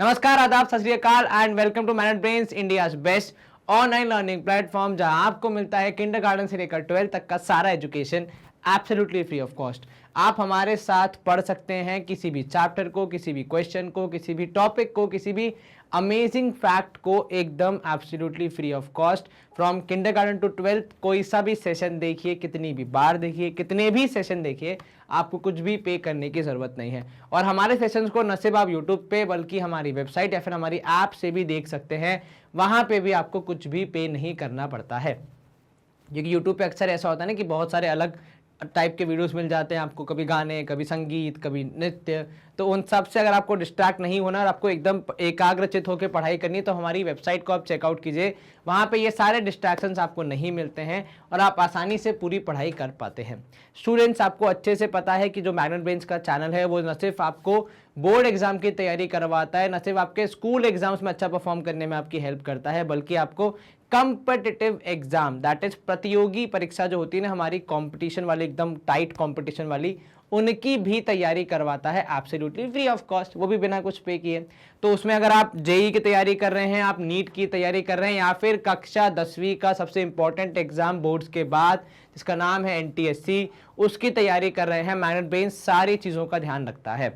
नमस्कार, आदाब, सत श्री अकाल and welcome to Manage Brains, India's best online learning platform, जहां आपको मिलता है किंडरगार्टन से लेकर 12th तक का सारा education absolutely free of cost. आप हमारे साथ पढ़ सकते हैं किसी भी चैप्टर को, किसी भी क्वेश्चन को, किसी भी टॉपिक को, किसी भी अमेजिंग फैक्ट को एकदम absolutely free of cost from kindergarten to 12th। कोई सा भी सेशन देखिए, कितनी भी बार देखिए, कितने भी सेशन देखिए, आपको कुछ भी पे करने की ज़रूरत नहीं है। और हमारे सेशंस को न सिर्फ आप यूट्यूब पे बल्कि हमारी वेबसाइट या फिर हमारी ऐप से भी देख सकते हैं। वहाँ पे भी आपको कुछ भी पे नहीं करना पड़ता है, क्योंकि यूट्यूब पे अक्सर ऐसा होता है ना कि बहुत सारे अलग टाइप के वीडियोस मिल जाते हैं आपको, कभी गाने, कभी संगीत, कभी नृत्य। तो उन सब से अगर आपको डिस्ट्रैक्ट नहीं होना और आपको एकदम एकाग्रचित होकर पढ़ाई करनी है तो हमारी वेबसाइट को आप चेकआउट कीजिए। वहाँ पे ये सारे डिस्ट्रैक्शंस आपको नहीं मिलते हैं और आप आसानी से पूरी पढ़ाई कर पाते हैं। स्टूडेंट्स, आपको अच्छे से पता है कि जो मैग्नेट ब्रेन्स का चैनल है वो न सिर्फ आपको बोर्ड एग्जाम की तैयारी करवाता है, न सिर्फ आपके स्कूल एग्जाम्स में अच्छा परफॉर्म करने में आपकी हेल्प करता है, बल्कि आपको कॉम्पिटिटिव एग्जाम, दैट इज प्रतियोगी परीक्षा जो होती है ना हमारी, कंपटीशन वाली, एकदम टाइट कंपटीशन वाली, उनकी भी तैयारी करवाता है एब्सोल्युटली फ्री ऑफ कॉस्ट, वो भी बिना कुछ पे किए। तो उसमें अगर आप जेई की तैयारी कर रहे हैं, आप नीट की तैयारी कर रहे हैं, या फिर कक्षा 10वीं का सबसे इंपॉर्टेंट एग्जाम बोर्ड्स के बाद जिसका नाम है एनटीएससी, उसकी तैयारी कर रहे हैं, मैग्नेट ब्रेन्स सारी चीज़ों का ध्यान रखता है।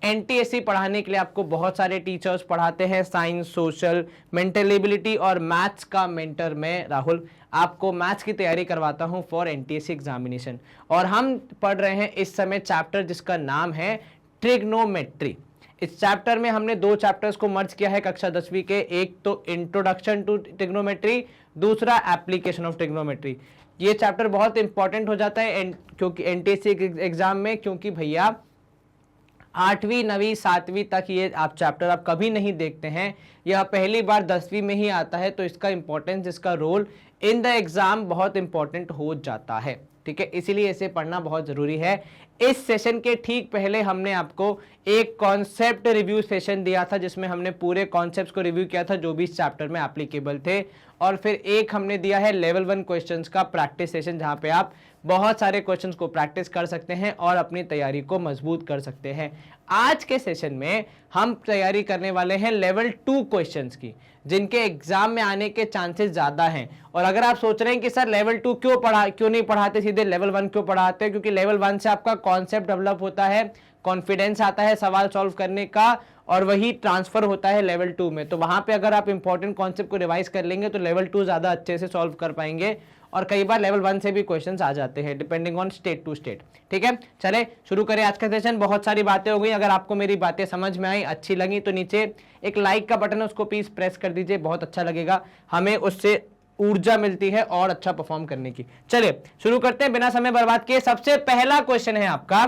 एनटीएससी पढ़ाने के लिए आपको बहुत सारे टीचर्स पढ़ाते हैं, साइंस, सोशल, मेंटल एबिलिटी और मैथ्स का मेंटर मैं राहुल आपको मैथ्स की तैयारी करवाता हूं फॉर एनटीएससी एग्जामिनेशन। और हम पढ़ रहे हैं इस समय चैप्टर जिसका नाम है ट्रिग्नोमेट्री। इस चैप्टर में हमने दो चैप्टर्स को मर्ज किया है कक्षा 10वीं के, एक तो इंट्रोडक्शन टू ट्रिग्नोमेट्री, दूसरा एप्लीकेशन ऑफ ट्रिग्नोमेट्री। ये चैप्टर बहुत इंपॉर्टेंट हो जाता है क्योंकि एनटीएससी एग्जाम में, क्योंकि भैया 8वीं 9वीं 7वीं तक ये आप चैप्टर आप कभी नहीं देखते हैं, यह पहली बार 10वीं में ही आता है, तो इसका इंपॉर्टेंस, इसका रोल इन द एग्जाम बहुत इंपॉर्टेंट हो जाता है। ठीक है, इसीलिए इसे पढ़ना बहुत जरूरी है। इस सेशन के ठीक पहले हमने आपको एक कॉन्सेप्ट रिव्यू सेशन दिया था जिसमें हमने पूरे कॉन्सेप्ट्स को रिव्यू किया था जो भी इस चैप्टर में एप्लीकेबल थे, और फिर एक हमने दिया है लेवल 1 क्वेश्चंस का प्रैक्टिस सेशन जहां पे आप बहुत सारे क्वेश्चंस को प्रैक्टिस कर सकते हैं और अपनी तैयारी को मजबूत कर सकते हैं। आज के सेशन में हम तैयारी करने वाले हैं लेवल 2 क्वेश्चंस की, जिनके एग्जाम में आने के चांसेस ज्यादा हैं। और अगर आप सोच रहे हैं कि सर लेवल 2 क्यों नहीं पढ़ाते, सीधे लेवल 1 क्यों पढ़ाते हैं, क्योंकि लेवल 1 से आपका कॉन्सेप्ट डेवलप होता है, कॉन्फिडेंस आता है सवाल सॉल्व करने का, और वही ट्रांसफर होता है लेवल 2 में। तो वहां पे अगर आप इंपॉर्टेंट कॉन्सेप्ट को रिवाइज कर लेंगे तो लेवल 2 ज्यादा अच्छे से सॉल्व कर पाएंगे, और कई बार लेवल 1 से भी क्वेश्चंस आ जाते हैं depending on state to state. ठीक है, चले शुरू करें आज का सेशन। बहुत सारी बातें हो गई, अगर आपको मेरी बातें समझ में आई, अच्छी लगी, तो नीचे एक लाइक का बटन है, उसको प्लीज प्रेस कर दीजिए, बहुत अच्छा लगेगा, हमें उससे ऊर्जा मिलती है और अच्छा परफॉर्म करने की। चलिए शुरू करते हैं बिना समय बर्बाद किए। सबसे पहला क्वेश्चन है आपका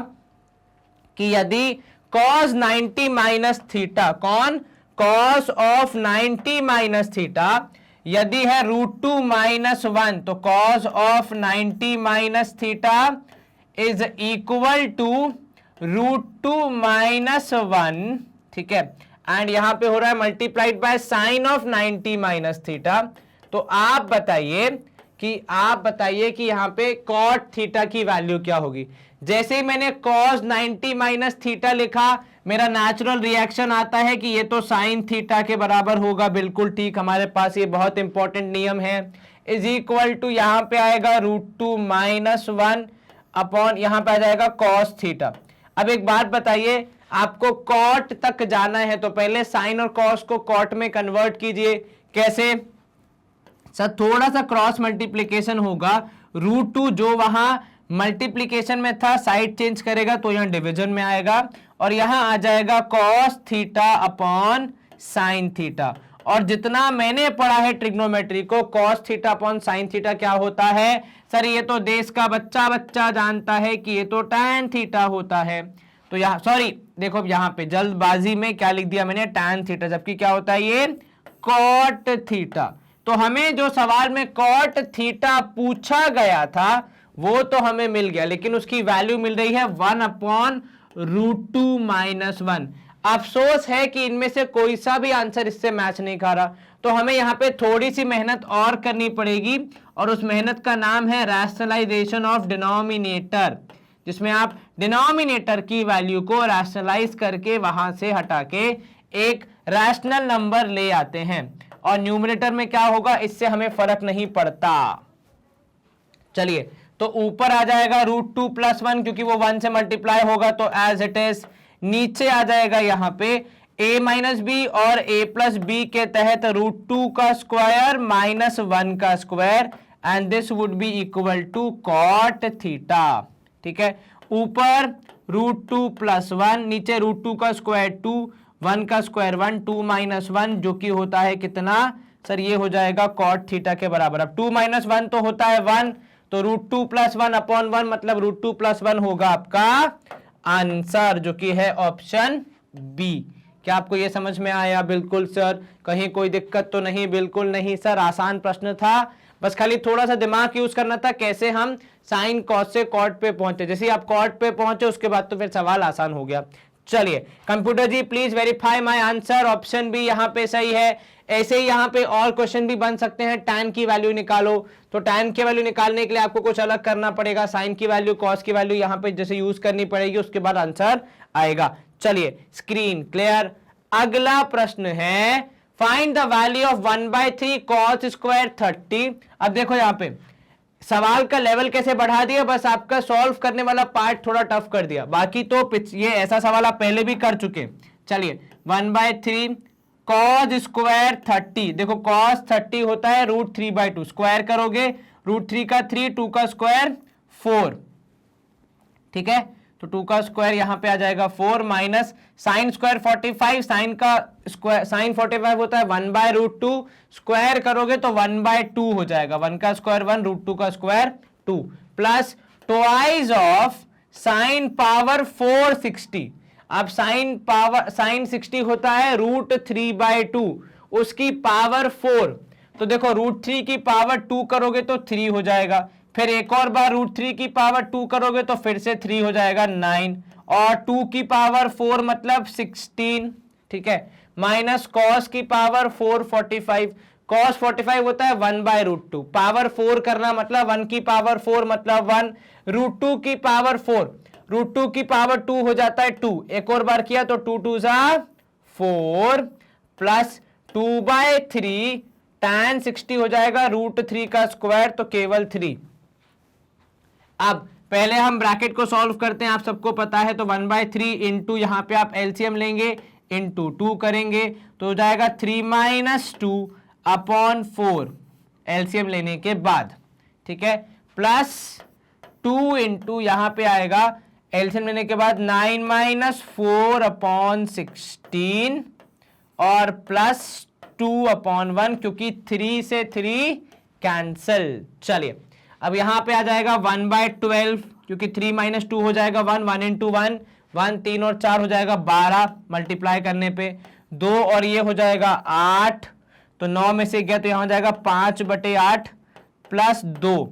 कि यदि cos 90 माइनस थीटा, कौन, cos ऑफ 90 माइनस थीटा यदि है √2 माइनस 1, तो cos of 90 minus theta is equal to √2 minus 1। ठीक है, एंड यहां पे हो रहा है multiplied by sine of 90 minus theta. तो आप बताइए कि यहां पे cot थीटा की वैल्यू क्या होगी। जैसे ही मैंने cos 90 माइनस थीटा लिखा, मेरा नेचुरल रिएक्शन आता है कि ये तो साइन थीटा के बराबर होगा। बिल्कुल ठीक, हमारे पास ये बहुत इंपॉर्टेंट नियम है। इज इक्वल टू यहां पे आएगा √2 माइनस 1 अपॉन यहां पे आ जाएगा cos थीटा। अब एक बात बताइए, आपको cot तक जाना है तो पहले साइन और cos को cot में कन्वर्ट कीजिए। कैसे सर, थोड़ा सा क्रॉस मल्टीप्लीकेशन होगा, √2 जो वहां मल्टीप्लीकेशन में था साइड चेंज करेगा तो यहां डिवीजन में आएगा, और यहां आ जाएगा cos theta upon sine theta. और जितना मैंने पढ़ा है ट्रिग्नोमेट्री को, cos theta upon sine theta क्या होता है सर, ये तो देश का बच्चा जानता है कि ये तो tan थीटा होता है। तो यहाँ सॉरी देखो, यहां पे जल्दबाजी में क्या लिख दिया मैंने, tan थीटा, जबकि क्या होता है ये cot थीटा। तो हमें जो सवाल में cot थीटा पूछा गया था वो तो हमें मिल गया, लेकिन उसकी वैल्यू मिल रही है 1 अपॉन √2 माइनस 1। अफसोस है कि इनमें से कोई सा भी आंसर इससे मैच नहीं खा रहा, तो हमें यहाँ पे थोड़ी सी मेहनत और करनी पड़ेगी, और उस मेहनत का नाम है रैशनलाइजेशन ऑफ डिनोमिनेटर, जिसमें आप डिनोमिनेटर की वैल्यू को रैशनलाइज करके वहां से हटा के एक रैशनल नंबर ले आते हैं, और न्यूमरेटर में क्या होगा, इससे हमें फर्क नहीं पड़ता। चलिए, तो ऊपर आ जाएगा √2 + 1, क्योंकि वो 1 से मल्टीप्लाई होगा, तो एज इट इज। नीचे आ जाएगा यहां पे a माइनस बी और a प्लस बी के तहत √2 का स्क्वायर माइनस 1 का square, and this would be equal to cot theta. ठीक है, ऊपर √2 + 1, नीचे √2 का स्क्वायर 2, 1 का स्क्वायर 1, 2 - 1 जो कि होता है कितना सर, ये हो जाएगा कॉट थीटा के बराबर। अब 2 - 1 तो होता है 1, तो √2 + 1/1 मतलब √2 + 1 होगा आपका आंसर, जो कि है ऑप्शन बी। क्या आपको ये समझ में आया? बिल्कुल सर, कहीं कोई दिक्कत तो नहीं? बिल्कुल नहीं सर, आसान प्रश्न था, बस खाली थोड़ा सा दिमाग यूज करना था कैसे हम साइन कॉस से कॉट पे पहुंचे। जैसे आप कॉट पे पहुंचे उसके बाद तो फिर सवाल आसान हो गया। चलिए computer ji please verify my answer, option B यहां पे सही है। ऐसे ही यहां पे और क्वेश्चन भी बन सकते हैं, tan की वैल्यू निकालो, तो tan की वैल्यू निकालने के लिए आपको कुछ अलग करना पड़ेगा, साइन की वैल्यू कॉस की वैल्यू यहां पे जैसे यूज करनी पड़ेगी, उसके बाद आंसर आएगा। चलिए स्क्रीन क्लियर। अगला प्रश्न है find the value of 1/3 cos square 30। अब देखो यहां पे सवाल का लेवल कैसे बढ़ा दिया, बस आपका सॉल्व करने वाला पार्ट थोड़ा टफ कर दिया, बाकी तो ये ऐसा सवाल आप पहले भी कर चुके। चलिए 1/3 cos स्क्वायर 30, देखो cos 30 होता है √3/2, स्क्वायर करोगे √3 का 3, 2 का स्क्वायर 4, ठीक है, तो 2 का स्क्वायर यहां पे आ जाएगा 4 माइनस साइन स्क्वायर 45, साइन का स्क्वायर साइन 45 होता है 1/√2, स्क्वायर करोगे तो 1/2 हो जाएगा, 1 का स्क्वायर 1, √2 का square 2, plus twice of sine power 460। अब साइन 60 होता है √3/2, उसकी पावर 4, तो देखो √3 की पावर 2 करोगे तो 3 हो जाएगा, फिर एक और बार √3 की पावर 2 करोगे तो फिर से 3 हो जाएगा 9, और 2 की पावर 4 मतलब 16, ठीक है, माइनस कॉस की पावर 4 45, कॉस 45 होता है 1/√2, पावर 4 करना मतलब 1 की पावर 4 मतलब 1, √2 की पावर 4, √2 की पावर 2 हो जाता है 2, एक और बार किया तो 2 2 4 प्लस 2/3 tan 60 हो जाएगा √3 का स्क्वायर, तो केवल 3। अब पहले हम ब्रैकेट को सॉल्व करते हैं, आप सबको पता है, तो 1/3 इंटू यहां पे आप एलसीएम लेंगे इंटू 2 करेंगे तो हो जाएगा 3 - 2/4 एलसीएम लेने के बाद, ठीक है, प्लस 2 इंटू यहां पे आएगा एलसीएम लेने के बाद 9 - 4/16 और प्लस 2/1, क्योंकि 3 से 3 कैंसल। चलिए अब यहां पे आ जाएगा 1/12, क्योंकि 3 - 2 हो जाएगा 1, 1 × 1, 1 3 और 4 हो जाएगा 12, मल्टीप्लाई करने पे 2 और ये हो जाएगा 8, तो 9 में से गया तो यहां हो जाएगा 5/8 प्लस 2,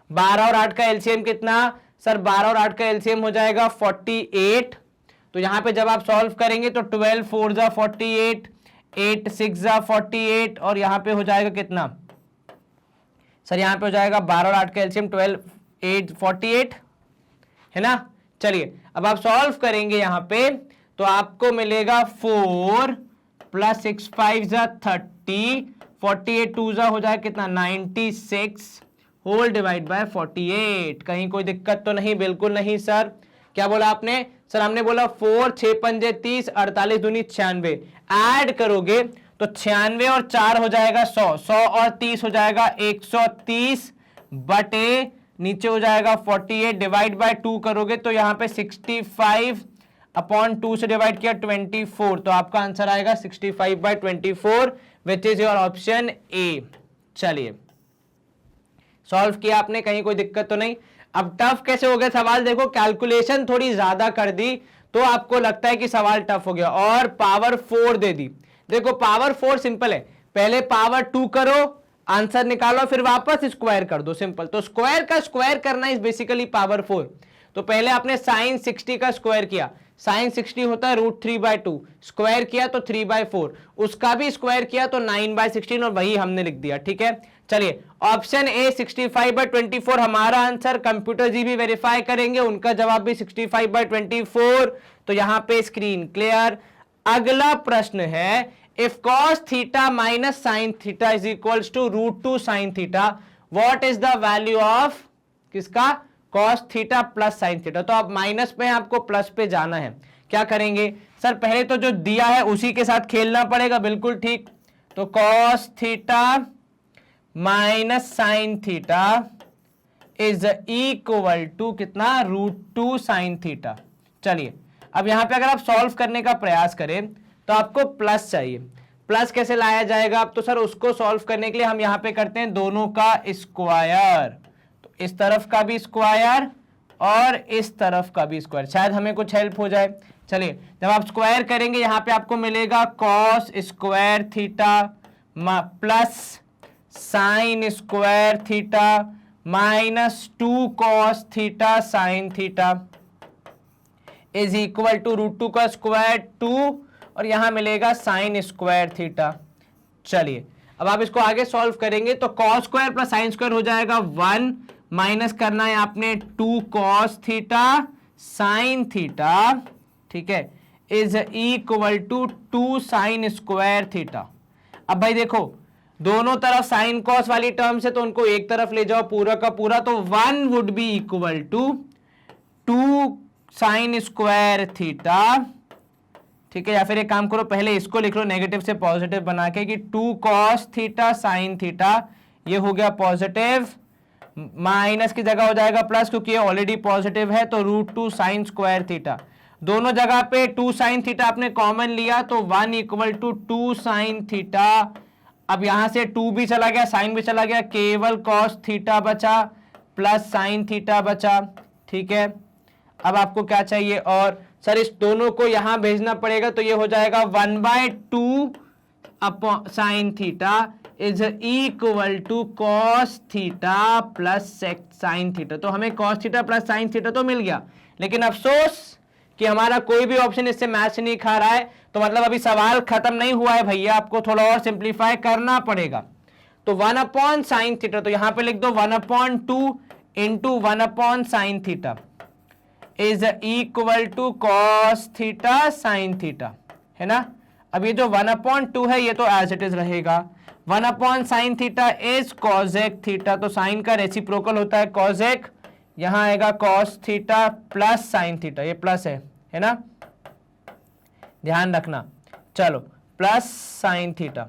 12 और 8 का एलसीएम कितना सर, 12 और 8 का एलसीएम हो जाएगा 48, तो यहां पे जब आप सॉल्व करेंगे तो 12 4 = 48, 8 6 = 48, और यहां पे हो जाएगा कितना सर, यहां पे हो जाएगा 12 और 8 का एलसीएम 12 8 48 है ना। चलिए अब आप सॉल्व करेंगे यहां पे तो आपको मिलेगा 4 + 6 5 = 30, 48 2 हो जाएगा कितना 96 होल डिवाइड बाय 48। कहीं कोई दिक्कत तो नहीं? बिल्कुल नहीं सर। क्या बोला आपने सर? हमने बोला 4 6 5 30, 48 दूनी 96, ऐड करोगे तो 96 और 4 हो जाएगा 100, 100 और 30 हो जाएगा 130 बटे नीचे हो जाएगा 48, डिवाइड बाय 2 करोगे तो यहां पे 65/2 से डिवाइड किया 24, तो आपका आंसर आएगा 65/24 which is your option A. चलिए सॉल्व किया आपने, कहीं कोई दिक्कत तो नहीं? अब टफ कैसे हो गया सवाल, देखो कैलकुलेशन थोड़ी ज्यादा कर दी तो आपको लगता है कि सवाल टफ हो गया, और पावर 4 दे दी। देखो पावर 4 सिंपल है, पहले पावर 2 करो आंसर निकालो फिर वापस स्क्वायर कर दो, सिंपल। तो स्क्वायर का स्क्वायर करना इज बेसिकली पावर 4। तो पहले आपने साइन 60 का स्क्वायर किया, साइन 60 होता है √3/2, स्क्वायर किया तो 3/4, उसका भी स्क्वायर किया तो 9/16, और वही हमने लिख दिया, ठीक है। चलिए ऑप्शन ए 65/24 हमारा आंसर, कंप्यूटर जी भी वेरीफाई करेंगे, उनका जवाब भी 65/24, तो यहां पे स्क्रीन क्लियर। अगला प्रश्न है if cos theta minus sine theta is equals to √2 sine theta, what is the value of किसका, cos theta plus sine theta. तो आप माइनस पे आपको प्लस पे जाना है, क्या करेंगे सर, पहले तो जो दिया है उसी के साथ खेलना पड़ेगा, बिल्कुल ठीक। तो cos theta minus sine theta is equal to कितना, √2 साइन थीटा। चलिए अब यहां पे अगर आप सॉल्व करने का प्रयास करें तो आपको प्लस चाहिए, प्लस कैसे लाया जाएगा, अब तो सर उसको सॉल्व करने के लिए हम यहां पे करते हैं दोनों का स्क्वायर, तो इस तरफ का भी स्क्वायर और इस तरफ का भी स्क्वायर, शायद हमें कुछ हेल्प हो जाए। चलिए जब आप स्क्वायर करेंगे यहां पे आपको मिलेगा cos square theta plus sine square theta -2 cos theta sine theta is equal to √2 का स्क्वायर 2 और यहां मिलेगा साइन स्क्वायर थीटा। चलिए अब आप इसको आगे सॉल्व करेंगे तो cos square plus sine square हो जाएगा 1, माइनस करना है आपने 2 कॉस थीटा साइन थीटा, ठीक है, is equal to 2 sine square theta. अब भाई देखो दोनों तरफ साइन कॉस वाली टर्म से तो उनको एक तरफ ले जाओ पूरा का पूरा, तो 1 would be equal to 2 sine square theta, ठीक है, या फिर एक काम करो पहले इसको लिख लो नेगेटिव से पॉजिटिव बना के कि 2 कॉस थीटा साइन थीटा, ये हो गया पॉजिटिव, माइनस की जगह हो जाएगा प्लस क्योंकि ये ऑलरेडी पॉजिटिव है, तो √2 साइन स्क्वायर थीटा, दोनों जगह पे 2 साइन थीटा आपने कॉमन लिया तो 1 इक्वल टू 2 साइन थीटा। अब यहां से 2 भी चला गया, साइन भी चला गया, केवल कॉस थीटा बचा प्लस साइन थीटा बचा, ठीक है। अब आपको क्या चाहिए, और सर इस दोनों को यहां भेजना पड़ेगा तो ये हो जाएगा 1/2 sine theta is equal to cos theta plus sine theta. तो हमें cos theta plus sine theta तो मिल गया, लेकिन अफसोस कि हमारा कोई भी ऑप्शन इससे मैच नहीं खा रहा है, तो मतलब अभी सवाल खत्म नहीं हुआ है भैया, आपको थोड़ा और सिंप्लीफाई करना पड़ेगा। तो 1 साइन थीटा, तो यहां पे लिख दो 1/2 into 1 sine theta is equal to cos theta sine theta, है ना। अब ये जो 1/2 है ये तो एज इट इज रहेगा, 1 sine theta is cosec theta, तो साइन का रेसिप्रोकल होता है कॉसेक, यहां आएगा cos theta plus sine theta, ये प्लस है ना, ध्यान रखना। चलो प्लस साइन थीटा।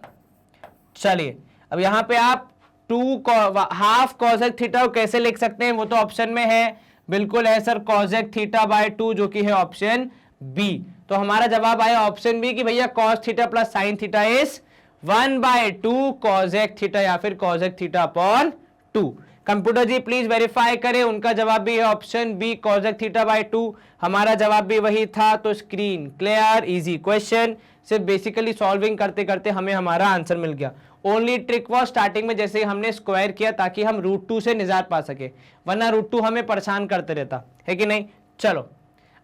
चलिए अब यहां पे आप 2 कॉसेक थीटा कैसे लिख सकते हैं, वो तो ऑप्शन में है, बिल्कुल है सर, कॉसेक थीटा बाय 2 जो कि है ऑप्शन बी। तो हमारा जवाब आया ऑप्शन बी कि भैया cos theta plus sine theta is 1/2 cosec theta या फिर cosec theta upon 2। Computer ji please verify करें, उनका जवाब भी है option B cosec theta by 2, हमारा जवाब भी वही था। तो स्क्रीन क्लियर, इजी क्वेश्चन, सिर्फ बेसिकली सॉल्विंग करते करते हमें हमारा आंसर मिल गया। ओनली ट्रिक वॉज स्टार्टिंग में जैसे हमने स्क्वायर किया ताकि हम √2 से निजात पा सके, वरना √2 हमें परेशान करते रहता है कि नहीं। चलो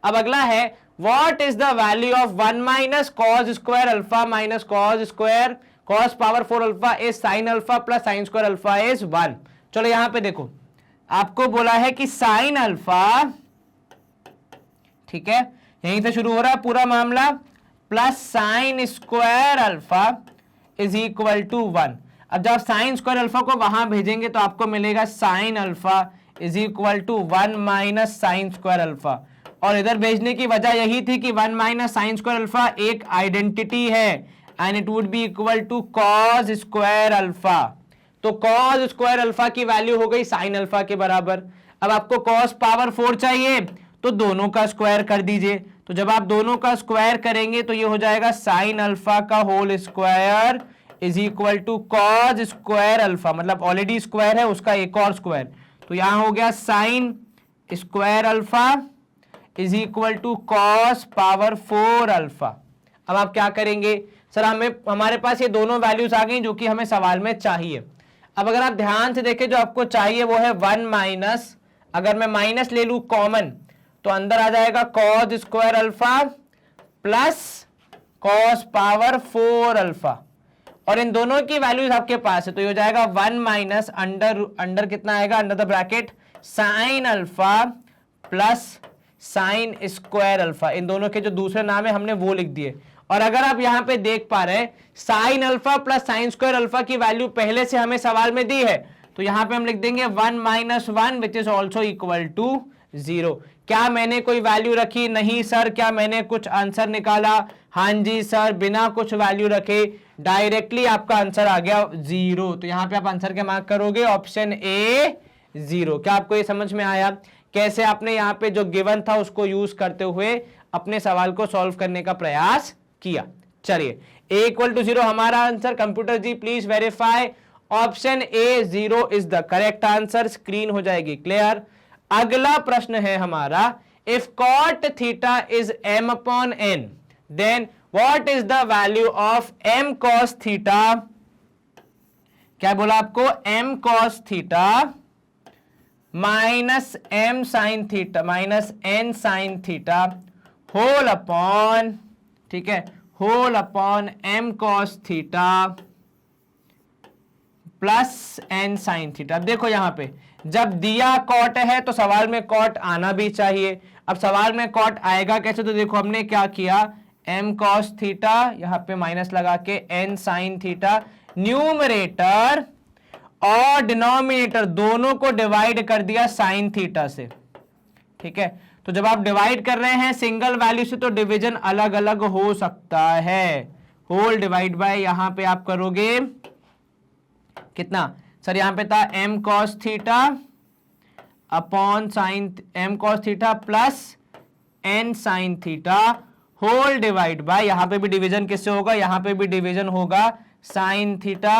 अब अगला है, what is the value of 1 minus cos square alpha minus cos square cos power 4 alpha is sine alpha plus sine square alpha is 1। चलो यहां पे देखो आपको बोला है कि साइन अल्फा, ठीक है, यहीं से शुरू हो रहा है पूरा मामला, plus sine square alpha is equal to 1। अब जब साइन स्क्वायर अल्फा को वहां भेजेंगे तो आपको मिलेगा sine alpha is equal to 1 minus sine square alpha, और इधर भेजने की वजह यही थी कि 1 माइनस साइन स्क्वायर अल्फा एक आइडेंटिटी है and it would be equal to cos square alpha. तो कॉस स्क्वायर अल्फा की वैल्यू हो गई साइन अल्फा के बराबर। अब आपको कॉस पावर 4 चाहिए तो दोनों का स्क्वायर कर दीजिए, तो जब आप दोनों का स्क्वायर करेंगे तो ये हो जाएगा साइन अल्फा का whole square is equal to cos square alpha, मतलब ऑलरेडी स्क्वायर है उसका एक और स्क्वायर, तो यहां हो गया sine square alpha is equal to cos power 4 alpha. अब आप क्या करेंगे सर, हमारे पास ये दोनों वैल्यूज आ गई जो कि हमें सवाल में चाहिए। अब अगर आप ध्यान से देखें जो आपको चाहिए वो है 1 माइनस, अगर मैं माइनस ले लूं कॉमन तो अंदर आ जाएगा cos square alpha plus cos power 4 alpha, और इन दोनों की वैल्यूज आपके पास है तो ये हो जाएगा 1 माइनस अंडर कितना आएगा, under the bracket sine alpha plus sine square alpha, इन दोनों के जो दूसरे नाम है हमने वो लिख दिए, और अगर आप यहां पे देख पा रहे हैं sign alpha plus sine square alpha की वैल्यू पहले से हमें सवाल में दी है, तो यहां पे हम लिख देंगे 1 - 1 which is also equal to 0। क्या मैंने कोई वैल्यू रखी? नहीं सर। क्या मैंने कुछ आंसर निकाला? हाँ जी सर, बिना कुछ वैल्यू रखे डायरेक्टली आपका आंसर आ गया 0। तो यहां पे आप आंसर क्या मार्क करोगे? Option A 0। क्या आपको ये समझ में आया कैसे आपने यहाँ पे जो गिवन था उसको यूज करते हुए अपने सवाल को सॉल्व करने का प्रयास किया? चलिए, ए इक्वल टू 0 हमारा answer. Computer ji please verify option A 0 is the correct answer. Screen हो जाएगी क्लियर। अगला प्रश्न है हमारा, if cot theta is m upon n then what is the value of m cos theta? क्या बोला आपको? m cos theta minus m sin theta minus n sin theta whole upon, ठीक है, whole upon m cos theta plus n sin theta. अब देखो यहां पे जब दिया कॉट है तो सवाल में कॉट आना भी चाहिए। अब सवाल में कॉट आएगा कैसे? तो देखो हमने क्या किया, m cos थीटा यहां पे माइनस लगा के n sin थीटा, न्यूमरेटर और डिनोमिनेटर दोनों को डिवाइड कर दिया साइन थीटा से। ठीक है, तो जब आप डिवाइड कर रहे हैं सिंगल वैल्यू से तो डिवीजन अलग अलग हो सकता है। होल डिवाइड बाय यहां पे आप करोगे कितना सर? यहां पे था m cos theta upon sine m cos theta plus n sin theta whole divide by, यहां पे भी डिवीजन किससे होगा? यहां पे भी डिवीजन होगा साइन थीटा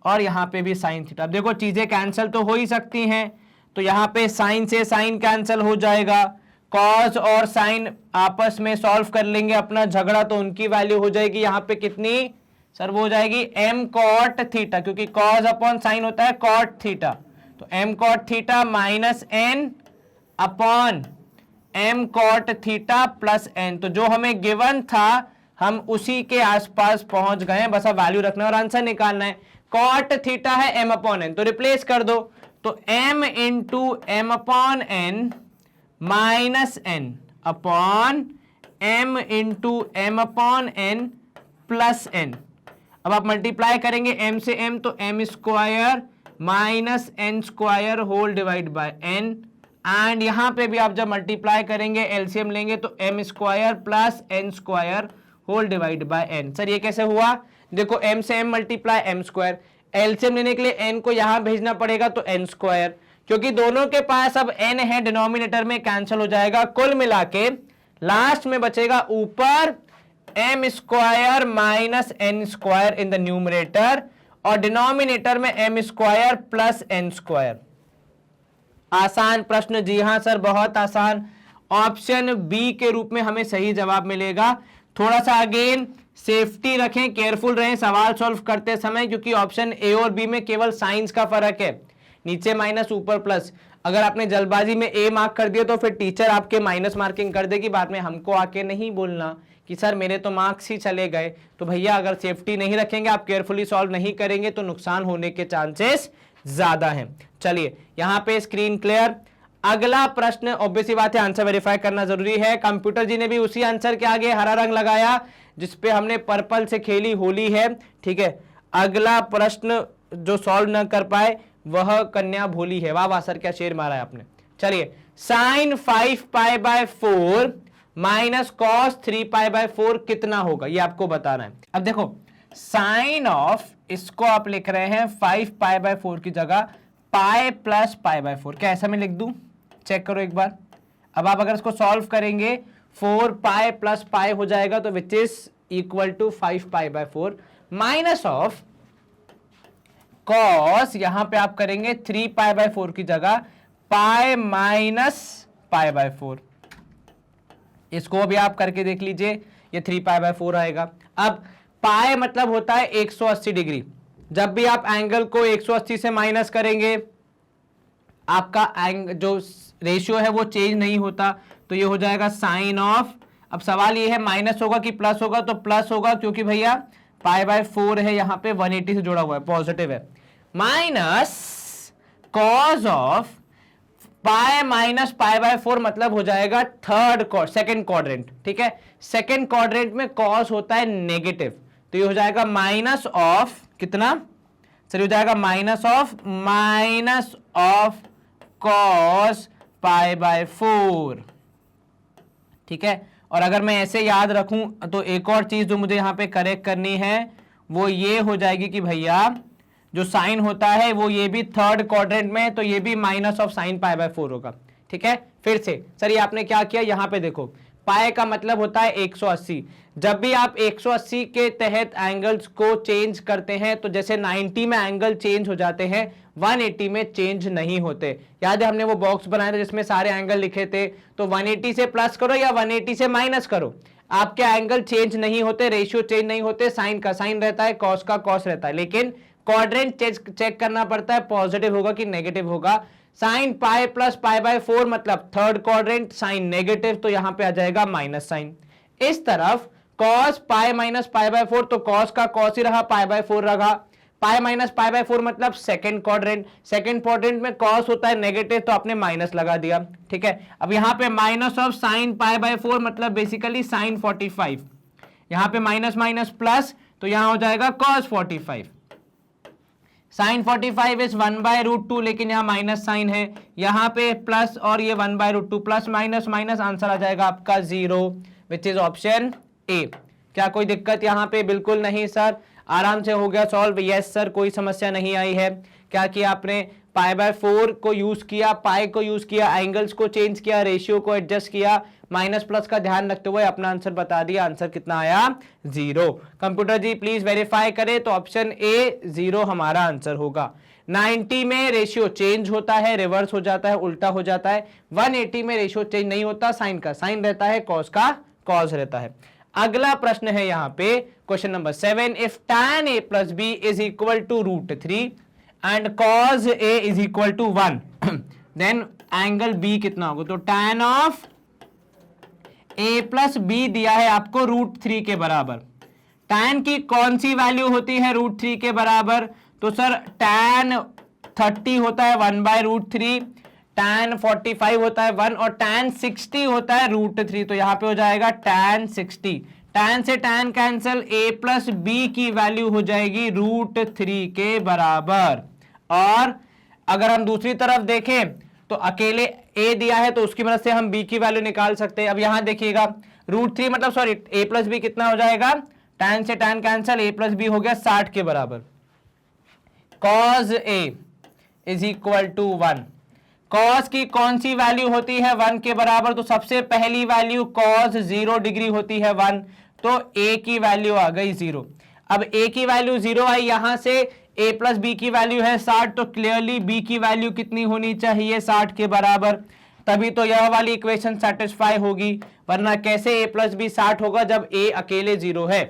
और यहां पे भी साइन थीटा। अब देखो चीजें कैंसिल तो हो ही सकती हैं, तो यहां पे साइन से साइन कैंसिल हो जाएगा, कॉस और साइन आपस में सॉल्व कर लेंगे अपना झगड़ा, तो उनकी वैल्यू हो जाएगी यहां पे कितनी सर? वो हो जाएगी m cot थीटा, क्योंकि कॉस अपॉन साइन होता है कॉट थीटा, तो m cot theta minus n upon m cot theta plus n। तो जो हमें गिवन था हम उसी के आसपास पहुंच गए, बस अब वैल्यू रखना है और आंसर निकालना है। कॉट थीटा है m अपॉन n, तो रिप्लेस कर दो, तो m into m upon n minus n upon m into m upon n plus n। अब आप मल्टीप्लाई करेंगे m से m, तो m square minus n square whole divide by n, and यहां पे भी आप जब मल्टीप्लाई करेंगे एलसीएम लेंगे तो m square plus n square whole divide by n। Sir ये कैसे हुआ? देखो m से m multiply m square, LCM लेने के लिए n को यहां भेजना पड़ेगा तो n स्क्वायर, क्योंकि दोनों के पास अब n है डिनोमिनेटर में कैंसिल हो जाएगा, कुल मिला के लास्ट में बचेगा ऊपर m square minus n square in the numerator और डिनोमिनेटर में m square plus n square. आसान प्रश्न? जी हां सर, बहुत आसान। ऑप्शन बी के रूप में हमें सही जवाब मिलेगा। थोड़ा सा अगेन सेफ्टी रखें, केयरफुल रहें सवाल सॉल्व करते समय, क्योंकि ऑप्शन ए और बी में केवल साइंस का फर्क है, नीचे माइनस ऊपर प्लस। अगर आपने जल्दबाजी में ए मार्क कर दिया तो फिर टीचर आपके माइनस मार्किंग कर देगी, बाद में हमको आके नहीं बोलना कि सर मेरे तो मार्क्स ही चले गए। तो भैया अगर सेफ्टी नहीं रखेंगे, आप केयरफुली सॉल्व नहीं करेंगे तो नुकसान होने के चांसेस ज्यादा हैं। चलिए यहां पे स्क्रीन क्लियर। अगला प्रश्न, ऑब्वियसली बात है आंसर वेरीफाई करना जरूरी है। कंप्यूटर जी ने भी उसी आंसर के आगे हरा रंग लगाया जिसपे हमने पर्पल से खेली होली है। ठीक है, अगला प्रश्न जो सॉल्व न कर पाए वह कन्या भोली है। वाह वाह सर, क्या शेर मारा है आपने। चलिए, sine 5 pi by 4 minus cos 3 pi by 4 कितना होगा, ये आपको बताना है। अब देखो साइन ऑफ, इसको आप लिख रहे हैं 5 पाई बाय 4 की जगह पाई प्लस पाई बाय 4। क्या ऐसा मैं लिख दूं? चेक करो एक बार। अब आप अगर इसको सॉल्व करेंगे 4 पाई प्लस पाई हो जाएगा, तो which is equal to 5 pi by 4 minus of cos, यहां पे आप करेंगे 3 पाई बाय 4 की जगह पाई माइनस पाई बाय 4। इसको भी आप करके देख लीजिए, ये 3 पाई बाय 4 आएगा। अब पाई मतलब होता है 180 डिग्री। जब भी आप एंगल को 180 से माइनस करेंगे आपका जो रेशियो है वो चेंज नहीं होता, तो ये हो जाएगा साइन ऑफ। अब सवाल ये है माइनस होगा कि प्लस होगा, तो प्लस होगा क्योंकि भैया पाई बाय 4 है, यहां पे 180 से जुड़ा हुआ है, पॉजिटिव है। Minus cos of pi minus pi by 4 मतलब हो जाएगा सेकंड क्वाड्रेंट, ठीक है। सेकंड क्वाड्रेंट में कॉस होता है नेगेटिव, तो ये हो जाएगा माइनस ऑफ कितना, सर हो जाएगा minus of cos pi by 4, ठीक है। और अगर मैं ऐसे याद रखूं तो एक और चीज जो मुझे यहां पे करेक्ट करनी है वो ये हो जाएगी कि भैया जो साइन होता है वो ये भी थर्ड क्वाड्रेंट में, तो ये भी minus of sine pi by 4 होगा, ठीक है। फिर से सर ये आपने क्या किया, यहां पे देखो पाई का मतलब होता है 180, जब भी आप 180 के तहत एंगल्स को चेंज करते हैं तो जैसे 90 में एंगल चेंज हो जाते हैं 180 में चेंज नहीं होते। याद है हमने वो बॉक्स बनाया था जिसमें सारे एंगल लिखे थे, तो 180 से प्लस करो या 180 से माइनस करो, आपके एंगल चेंज नहीं होते, रेशियो चेंज नहीं होते, साइन का साइन रहता है, कॉस का कॉस रहता है, लेकिन क्वाड्रेंट चेक करना पड़ता है पॉजिटिव होगा कि नेगेटिव होगा। Sine pi plus pi by 4 मतलब थर्ड क्वाड्रेंट, साइन नेगेटिव तो यहां पे आ जाएगा माइनस साइन। इस तरफ cos pi minus pi by 4 तो कॉस का कॉस ही रहा, पाई बाय 4 रहा, पाई माइनस पाई बाय 4 मतलब सेकंड क्वाड्रेंट, सेकंड क्वाड्रेंट में कॉस होता है नेगेटिव तो आपने माइनस लगा दिया, ठीक है। अब यहां पे minus of sine pi by 4 मतलब बेसिकली साइन 45, यहां पे माइनस माइनस प्लस तो यहां हो जाएगा कॉस 45, साइन 45 इज 1/√2, लेकिन यहां माइनस साइन है, यहां पे प्लस और ये 1/√2 प्लस माइनस माइनस आंसर आ जाएगा आपका 0 विच इज ऑप्शन ए। क्या कोई दिक्कत यहां पे? बिल्कुल नहीं सर, आराम से हो गया सॉल्व। यस सर, कोई समस्या नहीं आई है। क्या किया आपने? पाई बाय 4 को यूज किया, पाई को यूज किया, एंगल्स को चेंज किया, रेशियो को एडजस्ट किया, माइनस प्लस का ध्यान रखते हुए अपना आंसर बता दिया। आंसर कितना आया? 0। कंप्यूटर जी प्लीज वेरीफाई करें, तो ऑप्शन ए 0 हमारा आंसर होगा। 90 में रेशियो चेंज होता है, रिवर्स हो जाता है, उल्टा हो जाता है। 180 में रेशियो चेंज नहीं होता, साइन का साइन रहता है, कॉस का कॉस रहता है। अगला प्रश्न है यहां पे question number 7, if tan a plus b is equal to √3 and cos a is equal to 1 then angle b कितना होगा? तो tan of a plus b दिया है आपको √3 के बराबर। tan की कौन सी वैल्यू होती है √3 के बराबर? तो सर tan 30 होता है 1/√3, tan 45 होता है 1 और tan 60 होता है √3, तो यहां पे हो जाएगा tan 60। tan से tan cancel, a plus B की वैल्यू हो जाएगी √3 के बराबर। और अगर हम दूसरी तरफ देखें तो अकेले a दिया है तो उसकी मदद से हम b की वैल्यू निकाल सकते हैं। अब यहां देखिएगा √3 मतलब सॉरी a प्लस बी कितना हो जाएगा? tan से tan cancel, a plus B हो गया 60 के बराबर। cos a is equal to 1। cos की कौन सी वैल्यू होती है 1 के बराबर? तो सबसे पहली वैल्यू cos 0 डिग्री होती है 1, तो a की वैल्यू आ गई 0। अब a की वैल्यू 0 आई, यहां से a प्लस बी की वैल्यू है 60, तो क्लियरली b की वैल्यू कितनी होनी चाहिए? 60 के बराबर, तभी तो यह वाली इक्वेशन सेटिस्फाई होगी, वरना कैसे a प्लस बी 60 होगा जब a अकेले 0 है?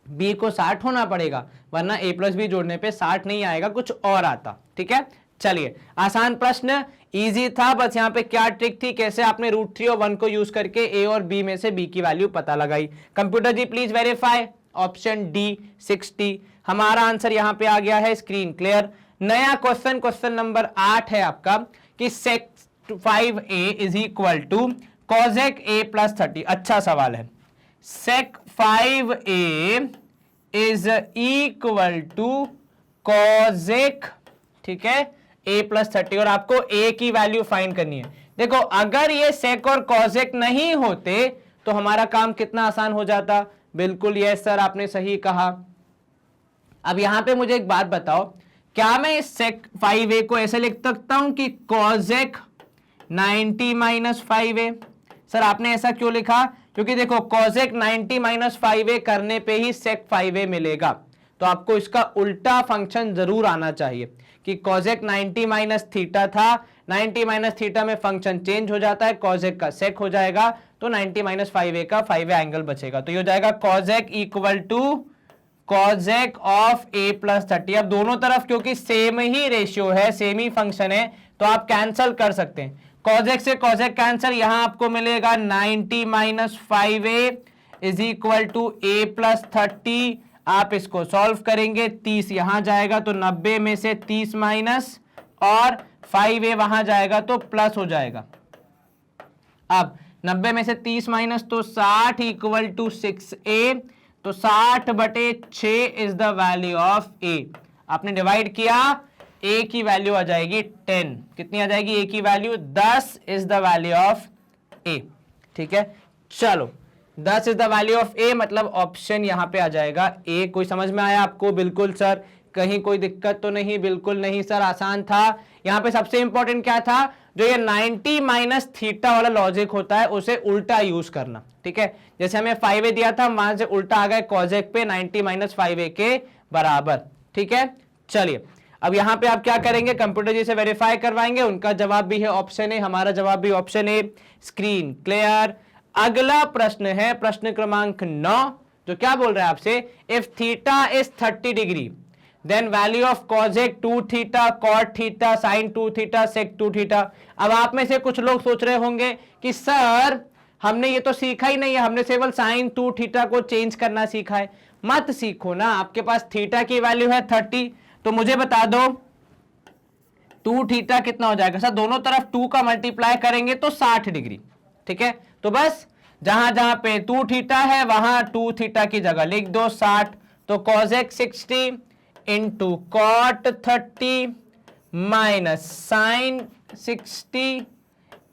b को 60 होना पड़ेगा, वरना a प्लस बी जोड़ने पे 60 नहीं आएगा, कुछ और आता। ठीक है, चलिए आसान प्रश्न, इजी था, बस यहाँ पे क्या ट्रिक थी, कैसे आपने √3 और 1 को यूज करके a और b में से b की वैल्यू पता लगाई। Computer ji please verify, option D 60 हमारा आंसर यहाँ पे आ गया है। Screen clear. नया क्वेश्चन, क्वेश्चन नंबर 8 है आपका कि sec 5a is equal to cosec a plus 30। अच्छा सवाल है। sec 5a is equal to cosec, ठीक है, a प्लस 30, और आपको a की वैल्यू फाइंड करनी है। देखो अगर ये sec और cosec नहीं होते तो हमारा काम कितना आसान हो जाता। बिल्कुल यस सर, आपने सही कहा। अब यहां पे मुझे एक बात बताओ, क्या मैं इस sec 5a को ऐसे लिख सकता हूं कि cosec 90 माइनस 5a? सर आपने ऐसा क्यों लिखा? क्योंकि देखो cosec 90 माइनस 5a करने पे ही sec 5a मिलेगा, तो आपको इसका उल्टा फंक्शन जरूर आना चाहिए कि cosec 90 माइनस थीटा था, 90 माइनस थीटा में फंक्शन चेंज हो जाता है, cosec का sec हो जाएगा, तो 90 माइनस 5a का 5a एंगल बचेगा, तो ये हो जाएगा cosec equal to cosec of a plus 30। अब दोनों तरफ क्योंकि सेम ही रेशियो है, सेम ही फंक्शन है, तो आप कैंसल कर सकते हैं। cosec से cosec कैंसल, यहां आपको मिलेगा 90 minus 5a is equal to a plus 30। आप इसको सॉल्व करेंगे, 30 यहां जाएगा तो 90 में से 30 माइनस और 5a वहां जाएगा तो प्लस हो जाएगा। अब 90 में से 30 माइनस तो 60 इक्वल टू 6a, तो 60/6 is the value of a। आपने डिवाइड किया, a की वैल्यू आ जाएगी 10। कितनी आ जाएगी a की value? 10 is the value of a। ठीक है, चलो 10 is the value of a, मतलब ऑप्शन यहां पे आ जाएगा a। कोई समझ में आया आपको? बिल्कुल सर, कहीं कोई दिक्कत तो नहीं? बिल्कुल नहीं सर, आसान था। यहां पे सबसे इंपॉर्टेंट क्या था? जो ये 90 माइनस थीटा वाला लॉजिक होता है उसे उल्टा यूज करना। ठीक है, जैसे हमें 5a दिया था, वहां से उल्टा आ गए कॉजेक पे 90 माइनस 5a के बराबर। ठीक है, चलिए अब यहां पे आप क्या करेंगे? कंप्यूटर जी से वेरीफाई करवाएंगे। उनका जवाब भी है ऑप्शन ए, हमारा जवाब भी ऑप्शन ए। Screen clear. अगला प्रश्न है प्रश्न क्रमांक 9, जो क्या बोल रहा है आपसे? If theta is 30 degree then value of cosec 2 theta, cot theta, sine 2 theta, sec 2 theta. अब आप में से कुछ लोग सोच रहे होंगे कि सर हमने ये तो सीखा ही नहीं है, हमने केवल साइन 2 थीटा को चेंज करना सीखा है। मत सीखो ना, आपके पास थीटा की वैल्यू है 30, तो मुझे बता दो 2 थीटा कितना हो जाएगा? सर दोनों तरफ 2 का मल्टीप्लाई करेंगे तो 60 डिग्री। ठीक है, तो बस जहां जहां पे 2 थीटा है वहां 2 थीटा की जगह लिख दो 60। तो cosec 60 into cot 30 minus sine 60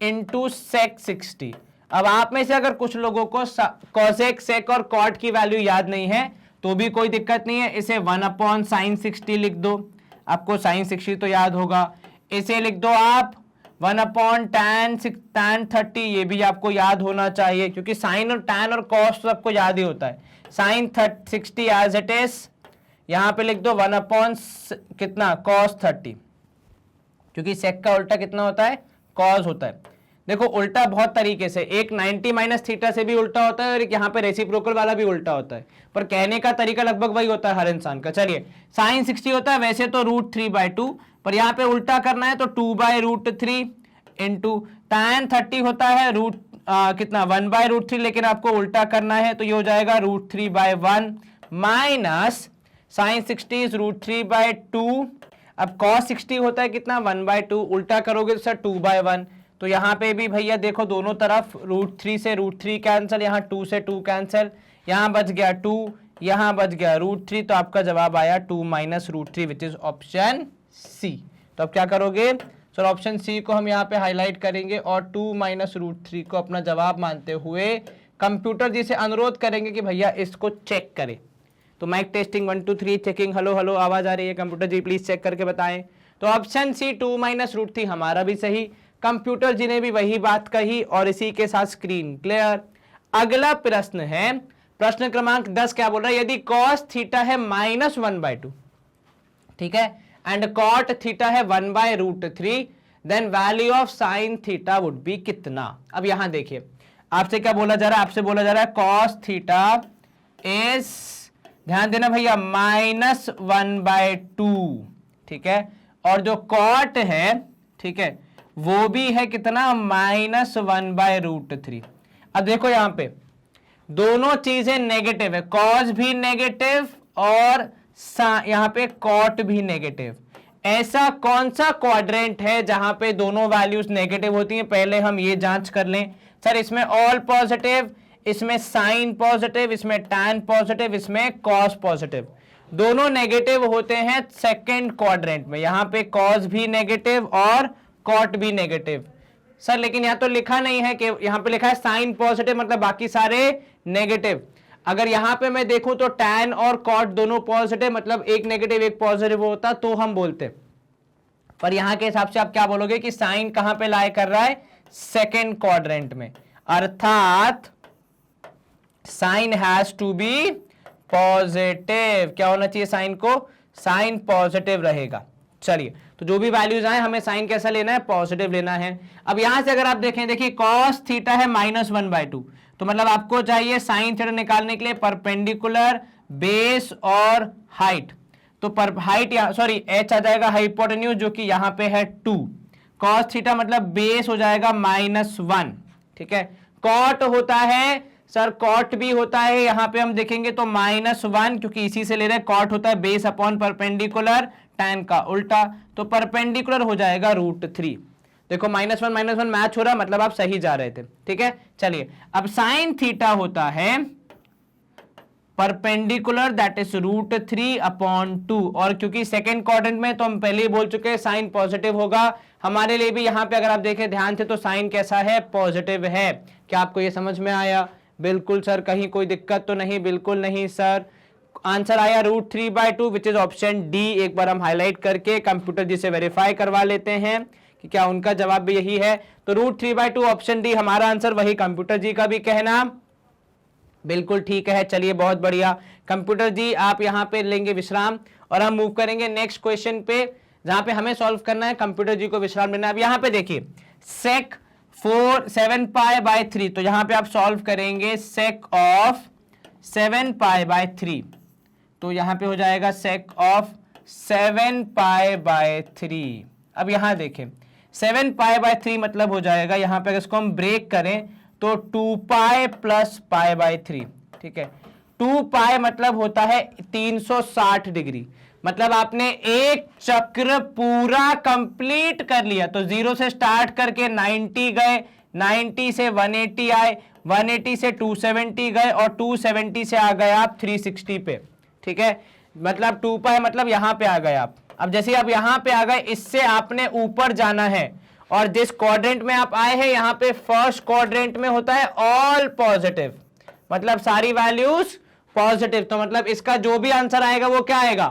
into sec 60। अब आप में से अगर कुछ लोगों को कॉसेक, सेक और कॉट की वैल्यू याद नहीं है तो भी कोई दिक्कत नहीं है, इसे 1/sin 60 लिख दो, आपको sin 60 तो याद होगा। इसे लिख दो आप 1/tan 30, ये भी आपको याद होना चाहिए क्योंकि साइन और टैन और कॉस तो सबको याद ही होता है। sin 60 एज इट इज, यहां पे लिख दो 1/ कितना cos 30, क्योंकि सेक का उल्टा कितना होता है? cos होता है। देखो उल्टा बहुत तरीके से, एक 90 माइनस थीटा से भी उल्टा होता है और एक यहाँ पे रेसिप्रोकल वाला भी उल्टा होता है, पर कहने का तरीका लगभग वही होता है हर इंसान का। चलिए साइन 60 होता है वैसे तो √3/2, पर यहाँ पे उल्टा करना है तो 2/√3 इंटू tan 30 होता है कितना 1/√3, लेकिन आपको उल्टा करना है तो ये हो जाएगा √3/1 माइनस साइन 60 इज √3/2। अब cos 60 होता है कितना 1/2, उल्टा करोगे तो सर 2/1। तो यहां पे भी भैया देखो दोनों तरफ √3 से √3 कैंसिल, यहाँ 2 से 2 कैंसिल, यहाँ बच गया 2, यहाँ बच गया √3, तो आपका जवाब आया 2 minus √3 which is option C. तो अब क्या करोगे सर? ऑप्शन सी को हम यहाँ पे हाईलाइट करेंगे और 2 माइनस √3 को अपना जवाब मानते हुए कंप्यूटर जी से अनुरोध करेंगे कि भैया इसको चेक करें। तो mic testing 1 2 3 checking, hello hello, आवाज आ रही है? कंप्यूटर जी प्लीज चेक करके बताएं। तो ऑप्शन सी 2 माइनस √3 हमारा भी सही, कंप्यूटर जी ने भी वही बात कही और इसी के साथ स्क्रीन क्लियर। अगला प्रश्न है प्रश्न क्रमांक 10, क्या बोल रहा है? यदि cos थीटा है -1/2, ठीक है, एंड cot थीटा है 1/√3, then value of sine theta would be कितना? अब यहां देखिए आपसे क्या बोला जा रहा है? आपसे बोला जा रहा है cos थीटा इज, ध्यान देना भैया, -1/2, ठीक है, और जो cot है, ठीक है, वो भी है कितना -1/√3। अब देखो यहां पे दोनों चीजें नेगेटिव है, cos भी नेगेटिव और यहां पे cot भी नेगेटिव। ऐसा कौन सा क्वाड्रेंट है जहां पे दोनों वैल्यूज नेगेटिव होती हैं? पहले हम ये जांच कर लें। सर इसमें ऑल पॉजिटिव, इसमें साइन पॉजिटिव, इसमें टैन पॉजिटिव, इसमें कॉस पॉजिटिव, दोनों नेगेटिव होते हैं सेकंड क्वाड्रेंट में। यहां पे कॉस भी नेगेटिव और कॉट भी नेगेटिव। सर लेकिन यहां तो लिखा नहीं है कि, यहां पे लिखा है साइन पॉजिटिव, मतलब बाकी सारे नेगेटिव। अगर यहां पे मैं देखूं तो टैन और कॉट दोनों पॉजिटिव, मतलब एक नेगेटिव एक पॉजिटिव होता तो हम बोलते, पर यहां के हिसाब से आप क्या बोलोगे कि साइन कहां पे लाई कर रहा है? सेकंड क्वाड्रेंट में, अर्थात sine has to be positive. क्या होना चाहिए साइन को? साइन पॉजिटिव रहेगा। चलिए तो जो भी वैल्यूज आए हमें साइन कैसा लेना है? पॉजिटिव लेना है। अब यहां से अगर आप देखें, देखिए cos थीटा है -1/2, तो मतलब आपको चाहिए साइन थीटा निकालने के लिए परपेंडिकुलर, बेस और हाइट। तो पर हाइट सॉरी h आ जाएगा हाइपोटेन्यूज, जो कि यहां पे है 2। cos थीटा मतलब बेस हो जाएगा -1, ठीक है। cot होता है सर कॉट भी होता है, यहां पे हम देखेंगे तो -1, क्योंकि इसी से ले रहे हैं, कॉट होता है बेस अपॉन परपेंडिकुलर, tan का उल्टा, तो परपेंडिकुलर हो जाएगा √3। देखो -1 मैच हो रहा, मतलब आप सही जा रहे थे, ठीक है। चलिए अब साइन थीटा होता है परपेंडिकुलर, दैट इज √3/2, और क्योंकि सेकंड क्वाड्रेंट में तो हम पहले ही बोल चुके हैं साइन पॉजिटिव होगा, हमारे लिए भी यहां पे अगर आप देखें ध्यान से तो साइन कैसा है, पॉजिटिव है। क्या आपको ये समझ में आया? बिल्कुल सर, कहीं कोई दिक्कत तो नहीं? बिल्कुल नहीं सर। आंसर आया √3/2 विच इज ऑप्शन डी। एक बार हम हाईलाइट करके कंप्यूटर जी से वेरीफाई करवा लेते हैं कि क्या उनका जवाब भी यही है। तो √3/2 ऑप्शन डी हमारा आंसर, वही कंप्यूटर जी का भी कहना बिल्कुल ठीक है। चलिए बहुत बढ़िया कंप्यूटर जी, आप यहाँ पे लेंगे विश्राम और हम मूव करेंगे नेक्स्ट क्वेश्चन पे, जहां पे हमें सॉल्व करना है, कंप्यूटर जी को विश्राम लेना है। अब यहाँ पे देखिए sec 7π/3, तो यहाँ पे आप सॉल्व करेंगे sec ऑफ 7π/3, तो यहाँ पे हो जाएगा sec ऑफ 7π/3। अब यहाँ देखें 7π/3 मतलब हो जाएगा, यहाँ पे अगर इसको हम ब्रेक करें तो 2π + π/3, ठीक है। 2π मतलब होता है 360 डिग्री, मतलब आपने एक चक्र पूरा कंप्लीट कर लिया। तो 0 से स्टार्ट करके 90 गए, 90 से 180 आए, 180 से 270 गए और 270 से आ गए आप 360 पे, ठीक है। मतलब 2π मतलब यहां पे आ गए आप। अब जैसे आप यहां पे आ गए, इससे आपने ऊपर जाना है, और जिस क्वाड्रेंट में आप आए हैं यहां पे फर्स्ट क्वाड्रेंट में होता है ऑल पॉजिटिव, मतलब सारी वैल्यूज पॉजिटिव, तो मतलब इसका जो भी आंसर आएगा वो क्या आएगा,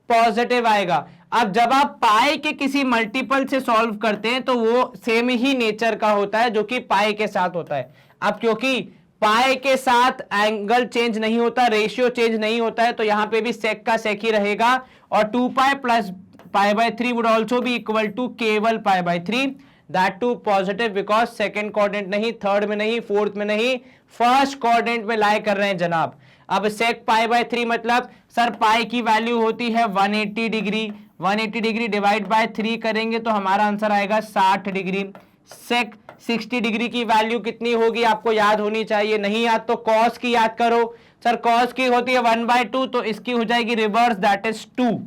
पॉजिटिव आएगा। अब जब आप पाई के किसी मल्टीपल से सॉल्व करते हैं तो वो सेम ही नेचर का होता है जो कि पाई के साथ होता है। अब क्योंकि पाई के साथ एंगल चेंज नहीं होता, रेशियो चेंज नहीं होता है, तो यहां पे भी सेक का सेक ही रहेगा, और 2π + π/3 would also be equal to केवल π/3, that too positive, because second quadrant नहीं, थर्ड में नहीं, फोर्थ में नहीं, फर्स्ट क्वाड्रेंट में लाई कर रहे हैं जनाब। अब सेक π/3 मतलब सर पाई की वैल्यू होती है 180 डिग्री, 180 डिग्री डिवाइड बाय 3 करेंगे तो हमारा आंसर आएगा 60 डिग्री। सेक 60 डिग्री की वैल्यू कितनी होगी आपको याद होनी चाहिए, नहीं याद तो कॉस की याद करो। सर कॉस की होती है 1/2, तो इसकी हो जाएगी reverse, that is 2,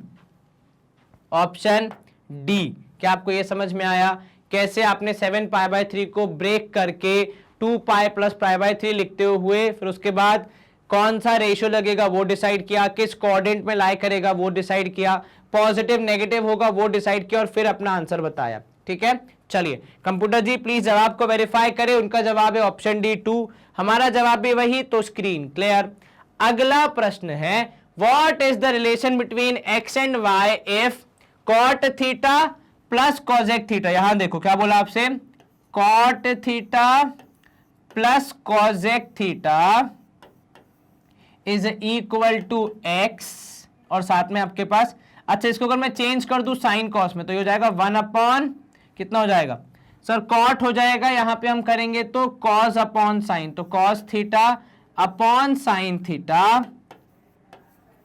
option D. क्या आपको यह समझ में आया कैसे आपने 7π/3 को ब्रेक करके 2π + π/3 लिखते हुए फिर उसके बाद कौन सा रेशियो लगेगा वो डिसाइड किया, किस कोऑर्डिनेट में लाई करेगा वो डिसाइड किया, पॉजिटिव नेगेटिव होगा वो डिसाइड किया, और फिर अपना आंसर बताया, ठीक है। चलिए कंप्यूटर जी प्लीज जवाब को वेरीफाई करें, उनका जवाब है ऑप्शन डी 2, हमारा जवाब भी वही, तो स्क्रीन क्लियर। अगला प्रश्न है what is the relation between x and y if cot theta plus cosec theta. यहां देखो क्या बोला आपसे, cot theta plus cosec theta is equal to x, और साथ में आपके पास, अच्छा इसको अगर मैं चेंज कर दूं साइन कॉस में तो ये हो जाएगा 1/, कितना हो जाएगा सर, कॉट हो जाएगा, यहां पे हम करेंगे तो कॉस अपॉन साइन, तो cos theta upon sine theta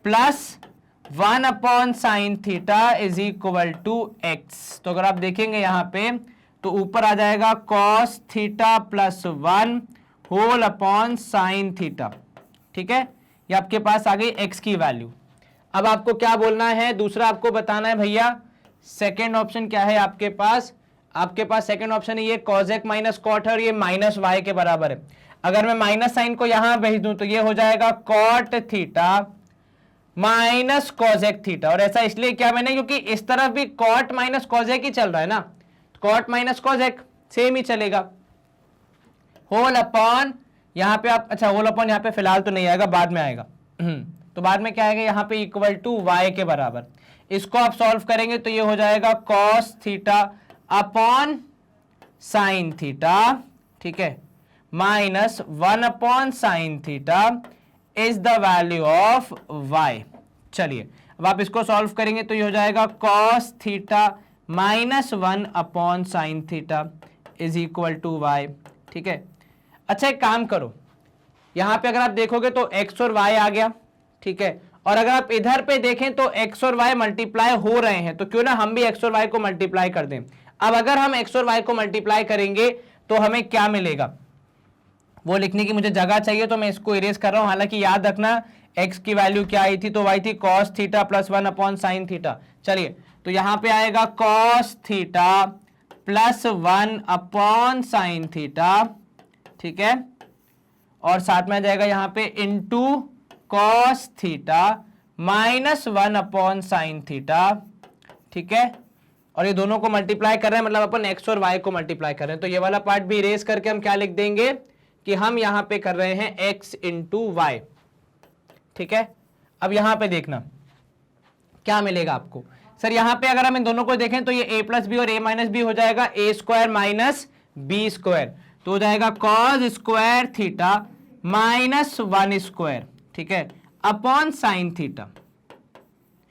plus 1/sin theta is equal to x। तो अगर आप देखेंगे यहां पे तो ऊपर आ जाएगा cos theta plus 1 whole upon sine theta, ठीक है। ये आपके पास आ गई x की वैल्यू। अब आपको क्या बोलना है, दूसरा आपको बताना है भैया सेकेंड ऑप्शन क्या है आपके पास, आपके पास सेकेंड ऑप्शन है ये cosec माइनस कॉट है और ये माइनस वाई के बराबर है। अगर मैं माइनस साइन को यहां भेज दूं तो ये हो जाएगा कॉट थीटा माइनस कॉजेक थीटा, और ऐसा इसलिए क्या मैंने, क्योंकि इस तरफ भी कॉट माइनस कॉजेक ही चल रहा है ना, कॉट माइनस कॉजेक सेम ही चलेगा, होल अपॉन यहां पे आप, अच्छा होल अपॉन यहां पे फिलहाल तो नहीं आएगा, बाद में आएगा, तो बाद में क्या आएगा यहाँ पे इक्वल टू वाई के बराबर। इसको आप सॉल्व करेंगे तो ये हो जाएगा cos theta upon sine theta, ठीक है, minus 1/sin theta is the value of y। चलिए अब आप इसको सॉल्व करेंगे तो ये हो जाएगा cos theta minus 1/sin theta is equal to y, ठीक है। अच्छा एक काम करो, यहां पे अगर आप देखोगे तो x और y आ गया, ठीक है, और अगर आप इधर पे देखें तो x और y मल्टीप्लाई हो रहे हैं, तो क्यों ना हम भी x और y को मल्टीप्लाई कर दें। अब अगर हम x और y को मल्टीप्लाई करेंगे तो हमें क्या मिलेगा, वो लिखने की मुझे जगह चाहिए तो मैं इसको इरेज कर रहा हूं। हालांकि याद रखना x की वैल्यू क्या आई थी, तो y थी cos theta plus 1 upon sine theta. चलिए तो यहां पे आएगा cos theta plus 1 upon sine theta, ठीक है, और साथ में आ जाएगा यहां पे into cos theta minus 1 upon sine theta, ठीक है, और ये दोनों को मल्टीप्लाई कर रहे हैं, मतलब अपन x और y को मल्टीप्लाई कर रहे हैं। तो ये वाला पार्ट भी इरेज करके हम क्या लिख देंगे कि हम यहां पे कर रहे हैं x इंटू वाई, ठीक है। अब यहां पे देखना क्या मिलेगा आपको। सर यहां पे अगर हम इन दोनों को देखें तो ये a प्लस बी और a माइनस बी हो जाएगा a square minus B square, तो हो जाएगा cos square theta minus 1 square, ठीक है, अपॉन साइन थीटा।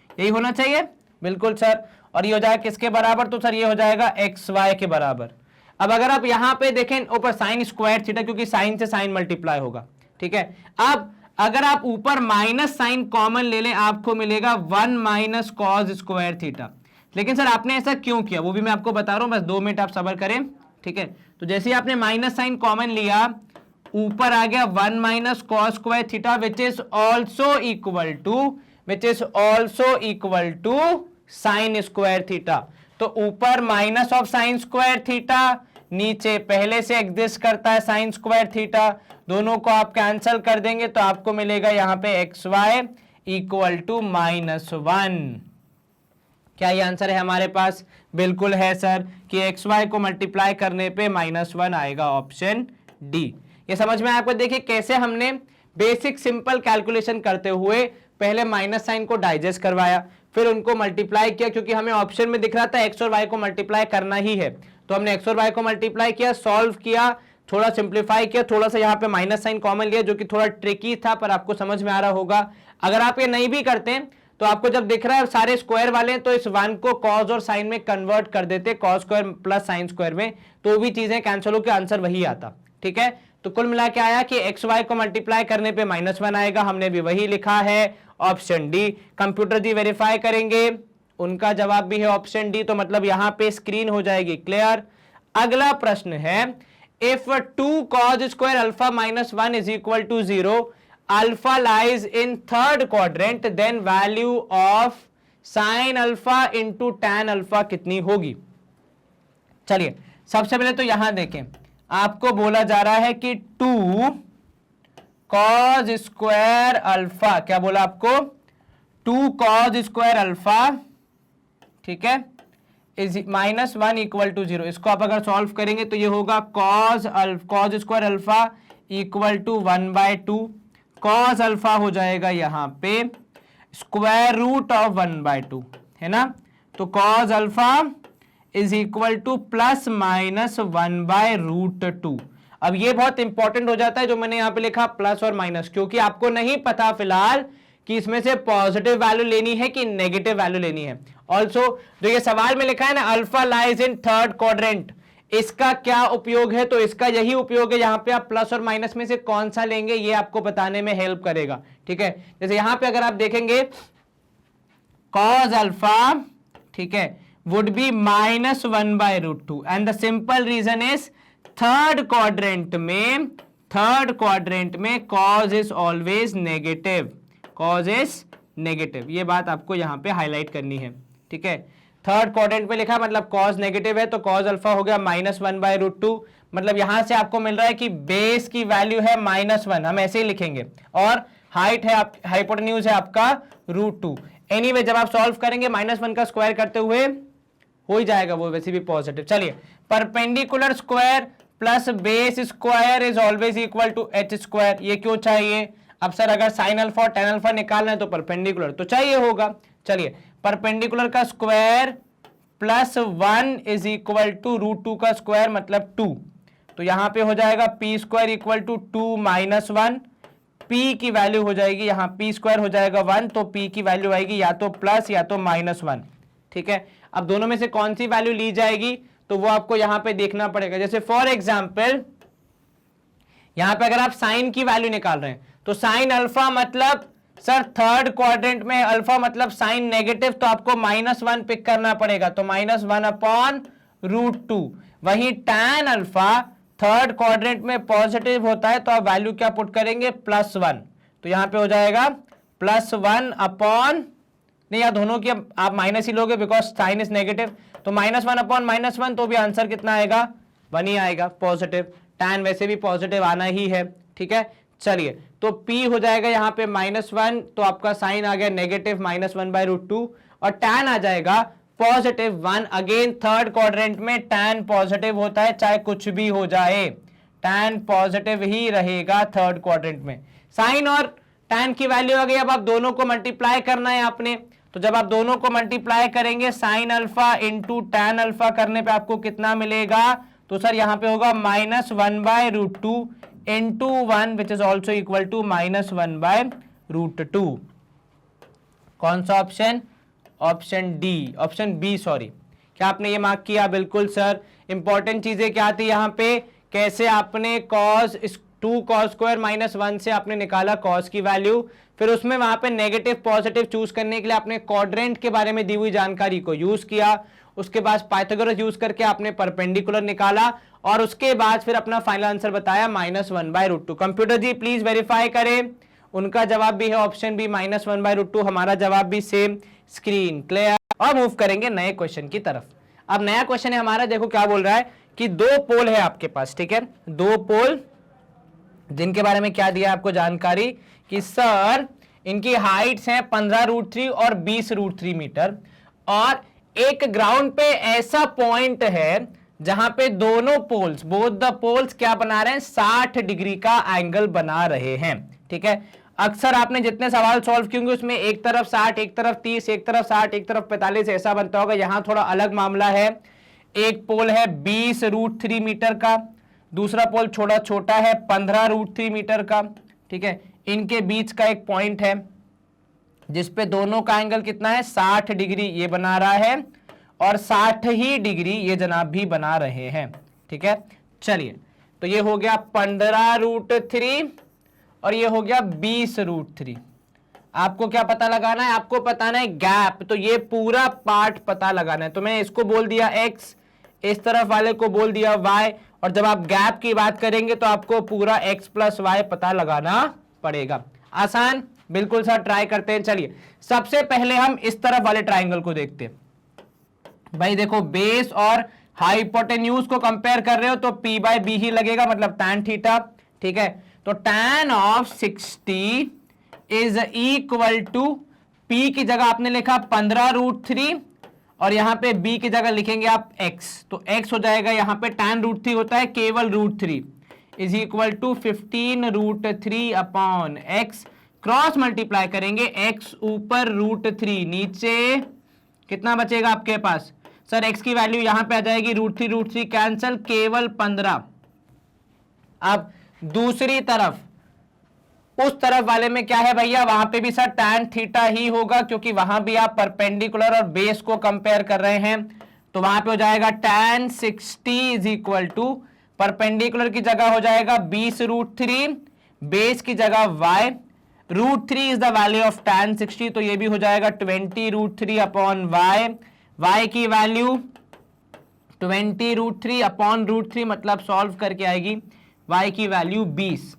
यही होना चाहिए, बिल्कुल सर। और ये हो जाएगा किसके बराबर, तो सर ये हो जाएगा एक्स वाई के बराबर। अब अगर आप यहां पे देखें ऊपर साइन स्क्वायर थीटा, क्योंकि साइन से साइन मल्टीप्लाई होगा, ठीक है। अब अगर आप ऊपर माइनस साइन कॉमन ले लें, आपको मिलेगा 1 माइनस कॉस स्क्वायर थीटा। लेकिन सर आपने ऐसा क्यों किया, वो भी मैं आपको बता रहा हूं, बस 2 मिनट आप सब्र करें, ठीक है। तो जैसे ही आपने माइनस साइन कॉमन लिया, ऊपर आ गया 1 minus cos square theta which is also equal to sine square theta. तो ऊपर minus of sine square theta, नीचे पहले से एग्जिस्ट करता है साइन स्क्वायर थीटा, दोनों को आप कैंसिल कर देंगे तो आपको मिलेगा यहां पे एक्स वाई इक्वल टू -1। क्या ये आंसर है हमारे पास? बिल्कुल है सर, कि एक्स वाई को मल्टीप्लाई करने पे -1 आएगा, ऑप्शन डी। ये समझ में आपको, देखिए कैसे हमने बेसिक सिंपल कैलकुलेशन करते हुए पहले माइनस साइन को डाइजेस्ट करवाया, फिर उनको मल्टीप्लाई किया, क्योंकि हमें ऑप्शन में दिख रहा था एक्स और वाई को मल्टीप्लाई करना ही है, तो हमने एक्स और वाई को मल्टीप्लाई किया, सॉल्व किया, थोड़ा सिंप्लीफाई किया, थोड़ा सा यहाँ पे माइनस साइन कॉमन लिया, जो कि थोड़ा ट्रिकी था, पर आपको समझ में आ रहा होगा। अगर आप ये नहीं भी करते तो आपको जब दिख रहा है सारे स्क्वायर वाले हैं, तो इस 1 को कॉस और साइन में कन्वर्ट कर देते, cos square plus sine square में, तो भी चीजें कैंसिल होकर आंसर वही आता, ठीक है। तो कुल मिला के आया कि एक्स वाई को मल्टीप्लाई करने पे -1 आएगा, हमने भी वही लिखा है, ऑप्शन डी। कंप्यूटर जी वेरीफाई करेंगे, उनका जवाब भी है ऑप्शन डी, तो मतलब यहां पे स्क्रीन हो जाएगी क्लियर। अगला प्रश्न है, if 2 cos square alpha -1 is equal to 0, alpha lies in third quadrant, then value of sine alpha into tan alpha कितनी होगी? चलिए सबसे पहले तो यहां देखें, आपको बोला जा रहा है कि 2 cos स्क्वायर अल्फा, क्या बोला आपको? 2 cos स्क्वायर अल्फा, ठीक है, इज -1 इक्वल टू 0। इसको आप अगर सॉल्व करेंगे तो ये होगा cos square alpha equal to 1/2, cos alpha हो जाएगा यहां पे स्क्वायर रूट ऑफ 1/2, है ना। तो cos alpha is equal two plus minus 1/√2। अब ये बहुत इंपॉर्टेंट हो जाता है जो मैंने यहां पे लिखा प्लस और माइनस, क्योंकि आपको नहीं पता फिलहाल कि इसमें से पॉजिटिव वैल्यू लेनी है कि नेगेटिव वैल्यू लेनी है। ऑल्सो जो ये सवाल में लिखा है ना, alpha lies in third quadrant, इसका क्या उपयोग है? तो इसका यही उपयोग है, यहां पे आप प्लस और माइनस में से कौन सा लेंगे ये आपको बताने में हेल्प करेगा, ठीक है। जैसे यहां पे अगर आप देखेंगे cos अल्फा, ठीक है, would be -1/√2, and the simple reason is third quadrant में cos is always negative, cos is negative। ये बात आपको यहां पे हाईलाइट करनी है, ठीक है। थर्ड क्वाड्रेंट में लिखा मतलब cos नेगेटिव है, तो cos अल्फा हो गया -1/√2, मतलब यहां से आपको मिल रहा है कि बेस की वैल्यू है -1, हम ऐसे ही लिखेंगे, और हाइट है, हाइपोटेन्यूज है आपका √2। एनीवे जब आप सॉल्व करेंगे -1 का स्क्वायर करते हुए हो ही जाएगा वो, वैसे भी पॉजिटिव। चलिए, perpendicular square plus base square is always equal to h square, ये क्यों चाहिए? अब सर अगर साइन अल्फा और टेन अल्फा निकालना है तो परपेंडिकुलर तो चाहिए होगा। चलिए, परपेंडिकुलर का square plus 1 is equal to √2 का स्क्वायर मतलब 2, तो यहां पे हो जाएगा p square equal to 2 - 1, p की वैल्यू हो जाएगी यहां p स्क्वायर हो जाएगा 1, तो p की वैल्यू आएगी या तो प्लस या तो -1, ठीक है। अब दोनों में से कौन सी वैल्यू ली जाएगी तो वो आपको यहां पे देखना पड़ेगा। जैसे फॉर एग्जांपल यहां पे अगर आप साइन की वैल्यू निकाल रहे हैं तो साइन अल्फा मतलब सर थर्ड क्वाड्रेंट में अल्फा मतलब साइन नेगेटिव, तो आपको -1 पिक करना पड़ेगा, तो -1/√2। वही टैन अल्फा थर्ड क्वाड्रेंट में पॉजिटिव होता है तो आप वैल्यू क्या पुट करेंगे, +1। तो यहां पे हो जाएगा +1 अपॉन, नहीं या दोनों की आप माइनस ही लोगे बिकॉज साइन इज नेगेटिव, तो -1 अपॉन -1, तो भी आंसर कितना आएगा, 1 ही आएगा पॉजिटिव। tan वैसे भी पॉजिटिव आना ही है, ठीक है। चलिए तो P हो जाएगा यहाँ पे -1, तो आपका साइन आ गया नेगेटिव -1/√2 और tan आ जाएगा +1। अगेन थर्ड क्वाड्रेंट में tan पॉजिटिव होता है, चाहे कुछ भी हो जाए, tan पॉजिटिव ही रहेगा थर्ड क्वाड्रेंट में। साइन और tan की वैल्यू आ गई, अब आप दोनों को मल्टीप्लाई करना है आपने, तो जब आप दोनों को मल्टीप्लाई करेंगे sin alpha into tan alpha करने पे आपको कितना मिलेगा, तो सर यहां पे होगा -1/√2 into 1 which is also equal to -1/√2। कौन सा option, option D, option B, sorry. क्या आपने ये मार्क किया, बिल्कुल सर। इंपॉर्टेंट चीजें क्या थी यहाँ पे, कैसे आपने cos2 cos स्क्वायर -1 से आपने निकाला cos की वैल्यू, फिर उसमें वहां पे नेगेटिव पॉजिटिव चूज करने के लिए आपने क्वाड्रेंट के बारे में दी हुई जानकारी को यूज किया, उसके बाद पाइथागोरस यूज करके आपने परपेंडिकुलर निकाला और उसके बाद फिर अपना फाइनल आंसर बताया -1/√2। कंप्यूटर जी प्लीज वेरीफाई करें, उनका जवाब भी है ऑप्शन बी -1/√2, हमारा जवाब भी सेम। स्क्रीन क्लियर, और मूव करेंगे नए क्वेश्चन की तरफ। अब नया क्वेश्चन है हमारा, देखो क्या बोल रहा है कि 2 पोल है आपके पास, ठीक है, 2 पोल जिनके बारे में क्या दिया आपको जानकारी कि सर इनकी हाइट्स हैं 15√3 और 20√3 मीटर, और एक ग्राउंड पे ऐसा पॉइंट है जहां पे दोनों पोल्स, बोथ द पोल्स क्या बना रहे हैं, 60 डिग्री का एंगल बना रहे हैं, ठीक है। अक्सर आपने जितने सवाल सॉल्व किए होंगे उसमें एक तरफ 60, एक तरफ 30, एक तरफ 60, एक तरफ 45 ऐसा बनता होगा। यहां थोड़ा अलग मामला है, एक पोल है 20√3 मीटर का, दूसरा पोल थोड़ा छोटा है 15√3 मीटर का, ठीक है। इनके बीच का एक पॉइंट है जिसपे दोनों का एंगल कितना है, 60 डिग्री ये बना रहा है और 60 ही डिग्री ये जनाब भी बना रहे हैं, ठीक है। चलिए तो ये हो गया 15√3 और ये हो गया 20√3। आपको क्या पता लगाना है, आपको बताना है गैप, तो ये पूरा पार्ट पता लगाना है। तो मैं इसको बोल दिया x, इस तरफ वाले को बोल दिया y, और जब आप गैप की बात करेंगे तो आपको पूरा x + y पता लगाना पड़ेगा। आसान, बिल्कुल सर, ट्राई करते हैं। चलिए सबसे पहले हम इस तरफ वाले ट्राइंगल को देखते हैं। भाई देखो बेस और हाइपोटेन्यूज को कंपेयर कर रहे हो तो P/B ही लगेगा, मतलब tan थीटा, ठीक है। तो tan of 60 is equal to P की जगह आपने लिखा 15√3 और यहां पे B की जगह लिखेंगे आप x, तो x हो जाएगा यहां पे tan√3 होता है केवल √3 is equal to 15√3 upon x, cross multiply करेंगे, x ऊपर √3 नीचे कितना बचेगा आपके पास, सर x की वैल्यू यहां पे आ जाएगी √3 कैंसल, केवल 15। अब दूसरी तरफ उस तरफ वाले में क्या है भैया, वहां पे भी सर tan थीटा ही होगा क्योंकि वहां भी आप परपेंडिकुलर और बेस को कंपेयर कर रहे हैं, तो वहां पे हो जाएगा tan 60 is equal to, perpendicular की जगह हो जाएगा 20√3, बेस की जगह y, √3 is the value of tan 60, तो ये भी हो जाएगा 20√3 अपॉन y, y की वैल्यू 20√3 अपॉन √3 मतलब सॉल्व करके आएगी y की वैल्यू 20।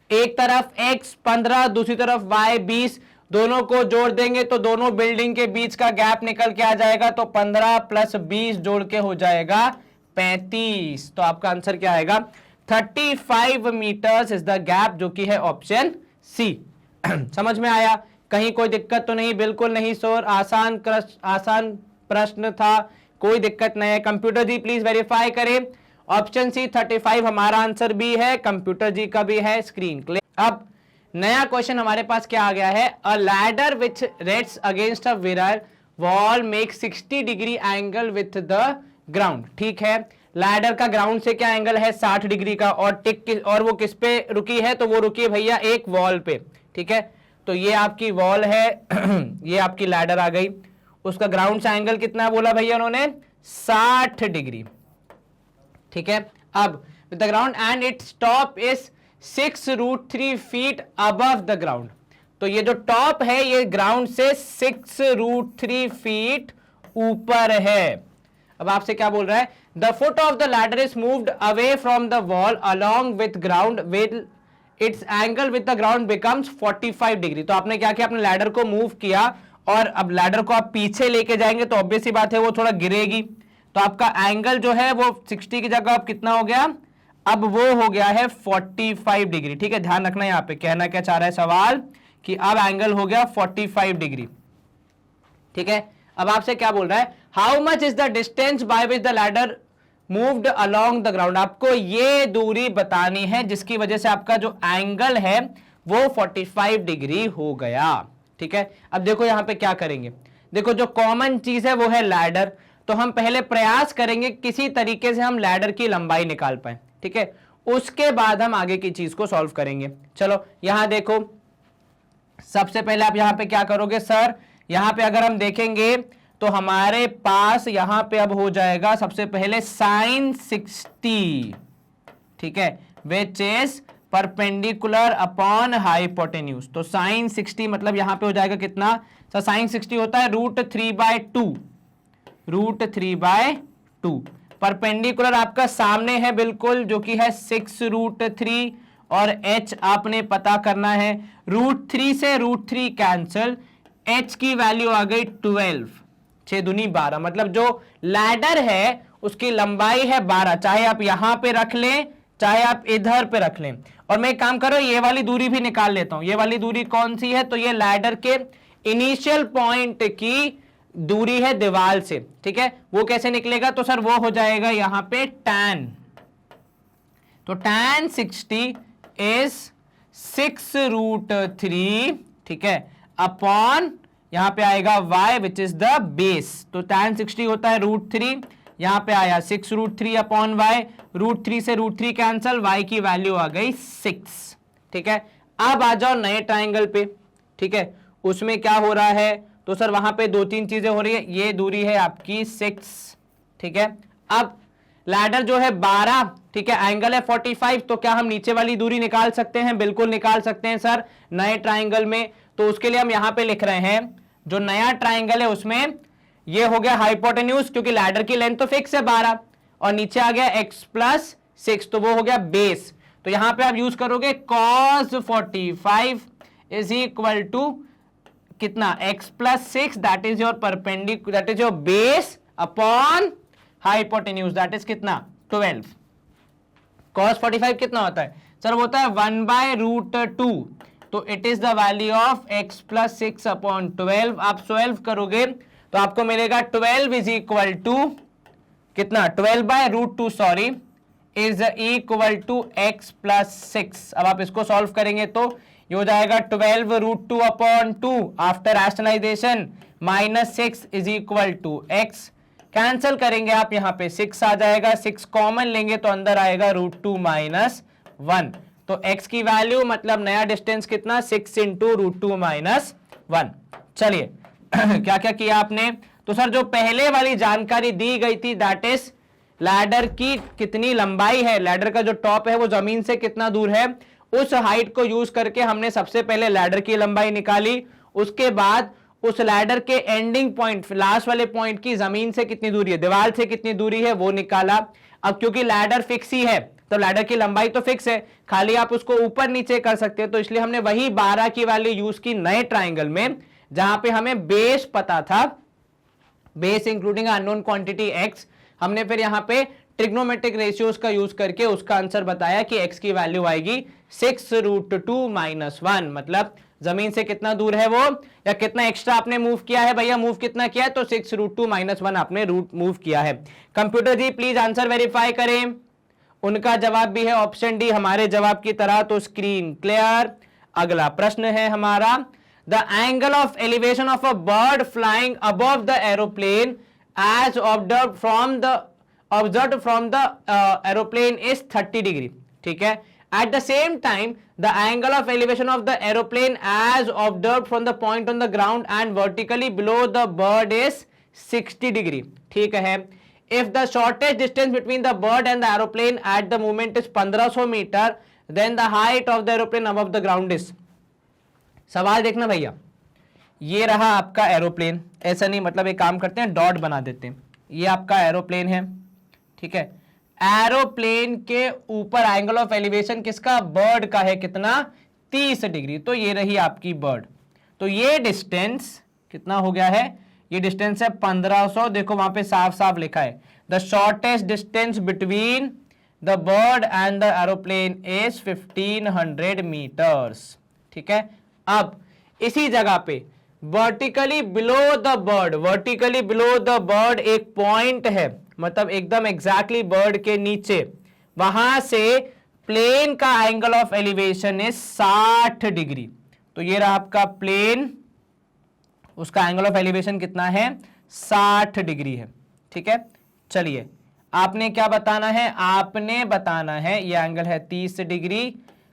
एक तरफ x 15, दूसरी तरफ y 20, दोनों को जोड़ देंगे तो दोनों बिल्डिंग के बीच का गैप निकल के आ जाएगा, तो 15 + 20 जोड़ के हो जाएगा 35। तो आपका आंसर क्या आएगा, 35 मीटर्स इज द गैप, जो कि है ऑप्शन सी। समझ में आया, कहीं कोई दिक्कत तो नहीं, बिल्कुल नहीं सर, आसान प्रश्न था, कोई दिक्कत नहीं है। कंप्यूटर जी प्लीज वेरीफाई करें, ऑप्शन सी 35 हमारा आंसर भी है, कंप्यूटर जी का भी है। Screen clear. अब नया क्वेश्चन हमारे पास क्या आ गया है, अ ladder which rest against a mirror wall make 60 degree angle with the ground, ठीक है। लैडर का ग्राउंड से क्या एंगल है, 60 डिग्री का, और और वो किस पे रुकी है, तो वो रुकी है भैया एक वॉल पे, ठीक है। तो ये आपकी वॉल है ये आपकी लैडर आ गई, उसका ग्राउंड से एंगल कितना बोला भैया उन्होंने, 60 डिग्री, ठीक है। अब with the ground and its top is 6√3 feet above the ground, तो ये जो टॉप है ये ग्राउंड से 6√3 फीट ऊपर है। अब आपसे क्या बोल रहा है, the foot of the ladder is moved away from the wall along with ground with its angle with the ground becomes 45 degree. तो आपने क्या किया, अपने लैडर को मूव किया और अब लैडर को आप पीछे लेके जाएंगे तो ऑब्वियस सी बात है वो थोड़ा गिरेगी, तो आपका एंगल जो है वो 60 की जगह अब कितना हो गया, अब वो हो गया है 45 डिग्री। ठीक है, ध्यान रखना यहां पे कहना क्या चाह रहा है सवाल कि अब एंगल हो गया 45 डिग्री। ठीक है, अब आपसे क्या बोल रहा है, how much is the distance by which the ladder moved along the ground. आपको ये दूरी बतानी है जिसकी वजह से आपका जो एंगल है वो 45 डिग्री हो गया। ठीक है, अब देखो यहां पे क्या करेंगे, देखो जो कॉमन चीज है वो है लैडर, तो हम पहले प्रयास करेंगे किसी तरीके से हम लैडर की लंबाई निकाल पाए। ठीक है, उसके बाद हम आगे की चीज को सॉल्व करेंगे। चलो यहां देखो, सबसे पहले आप यहां पे क्या करोगे सर, यहां पे अगर हम देखेंगे तो हमारे पास यहां पे अब हो जाएगा सबसे पहले sin 60, ठीक है, which is perpendicular upon hypotenuse. तो sin 60 मतलब यहां पे हो जाएगा कितना सर, sin 60 होता है √3/2, √3/2। परपेंडिकुलर आपका सामने है बिल्कुल जो कि है 6√3 और h आपने पता करना है, √3 से √3 कैंसिल, h की वैल्यू आ गई 12, 6 दूनी 12, मतलब जो लैडर है उसकी लंबाई है 12, चाहे आप यहां पे रख लें चाहे आप इधर पे रख लें। और मैं एक काम करो, ये वाली दूरी भी निकाल लेता हूं, ये वाली दूरी कौन सी है, तो ये लैडर के इनिशियल पॉइंट की दूरी है दीवार से। ठीक है, वो कैसे निकलेगा, तो सर वो हो जाएगा यहां पे tan, तो tan 60 इज 6√3, ठीक है, अपॉन यहां पे आएगा y which is the base, तो tan 60 होता है √3, यहां पे आया 6√3 अपॉन y, √3 से √3 कैंसल, y की वैल्यू आ गई 6। ठीक है, अब आ जाओ नए ट्राइंगल पे। ठीक है, उसमें क्या हो रहा है, तो सर वहां पे 2-3 चीजें हो रही है, ये दूरी है आपकी 6। ठीक है, अब लैडर जो है 12, ठीक है, एंगल है 45, तो क्या हम नीचे वाली दूरी निकाल सकते हैं, बिल्कुल निकाल सकते हैं सर नए ट्राइंगल में। तो उसके लिए हम यहां पे लिख रहे हैं, जो नया ट्राइंगल है उसमें ये हो गया हाइपोटेन्यूज, क्योंकि लैडर की लेंथ तो फिक्स है 12, और नीचे आ गया x+6, तो वो हो गया बेस। तो यहां पे आप यूज करोगे cos 45 इज इक्वल टू कितना, x+6, that is your perpendicular, that is your base upon hypotenuse, that is कितना 12। cos 45 कितना होता है सर, वो होता है 1/√2, तो it is the value of x+6 upon 12। आप 12 करोगे तो आपको मिलेगा 12 इज इक्वल टू कितना, 12/√2 sorry, is equal to x+6। अब आप इसको सॉल्व करेंगे तो ये हो जाएगा 12√2 upon 2 after rationalization minus 6 is equal to x, cancel करेंगे आप यहां पे 6 आ जाएगा, 6 कॉमन लेंगे तो अंदर आएगा √2 - 1, तो x की वैल्यू मतलब नया डिस्टेंस कितना, 6 इंटू √2 - 1। चलिए क्या क्या किया आपने, तो सर जो पहले वाली जानकारी दी गई थी दैट इज लैडर की कितनी लंबाई है, लैडर का जो टॉप है वो जमीन से कितना दूर है, उस हाइट को यूज करके हमने सबसे पहले लैडर की लंबाई निकाली, उसके बाद उस लैडर के एंडिंग पॉइंट, लास्ट वाले पॉइंट की जमीन से कितनी दूरी है, दीवार से कितनी दूरी है वो निकाला। अब क्योंकि लैडर फिक्स ही है तो लैडर की लंबाई तो फिक्स है, खाली आप उसको ऊपर नीचे कर सकते हैं, तो इसलिए हमने वही 12 की वैल्यू यूज की नए ट्राइंगल में, जहां पे हमें बेस पता था, base including unknown quantity x, हमने फिर यहां पे ट्रिग्नोमेट्रिक रेशियोज का यूज करके उसका आंसर बताया कि x की वैल्यू आएगी 6√2 - 1, मतलब जमीन से कितना दूर है वो, या कितना एक्स्ट्रा आपने मूव किया है भैया, मूव कितना किया है, तो 6√2 - 1 आपने रूट मूव किया है। Computer ji please answer verify करें, उनका जवाब भी है ऑप्शन डी हमारे जवाब की तरह, तो स्क्रीन क्लियर। अगला प्रश्न है हमारा, the angle of elevation of a bird flying above the aeroplane as observed from the aeroplane is 30 degree. ठीक है, at the same time the angle of elevation of the aeroplane as observed from the point on the ground and vertically below the bird is 60 degree। ठीक है, if the shortest distance between the bird and the aeroplane at the moment is 1500 metre, then the height of the aeroplane above the ground is। सवाल देखना भैया, ये रहा आपका aeroplane, ऐसा नहीं, मतलब एक काम करते हैं डॉट बना देते हैं। ये आपका एरोप्लेन है, ठीक है। एरोप्लेन के ऊपर एंगल ऑफ एलिवेशन किसका, बर्ड का है, कितना, 30 डिग्री। तो ये रही आपकी बर्ड। तो ये डिस्टेंस कितना हो गया है, ये डिस्टेंस है 1500। देखो वहां पे साफ साफ लिखा है the shortest distance between the bird and the aeroplane is 1500 metres, ठीक है। अब इसी जगह पे vertically below the bird, vertically below the bird एक पॉइंट है, मतलब एकदम एग्जैक्टली बर्ड के नीचे, वहां से प्लेन का angle of elevation is 60 degree. तो ये रहा आपका प्लेन, उसका एंगल ऑफ एलिवेशन कितना है, 60 डिग्री है, ठीक है। चलिए आपने क्या बताना है, आपने बताना है ये एंगल है 30 डिग्री,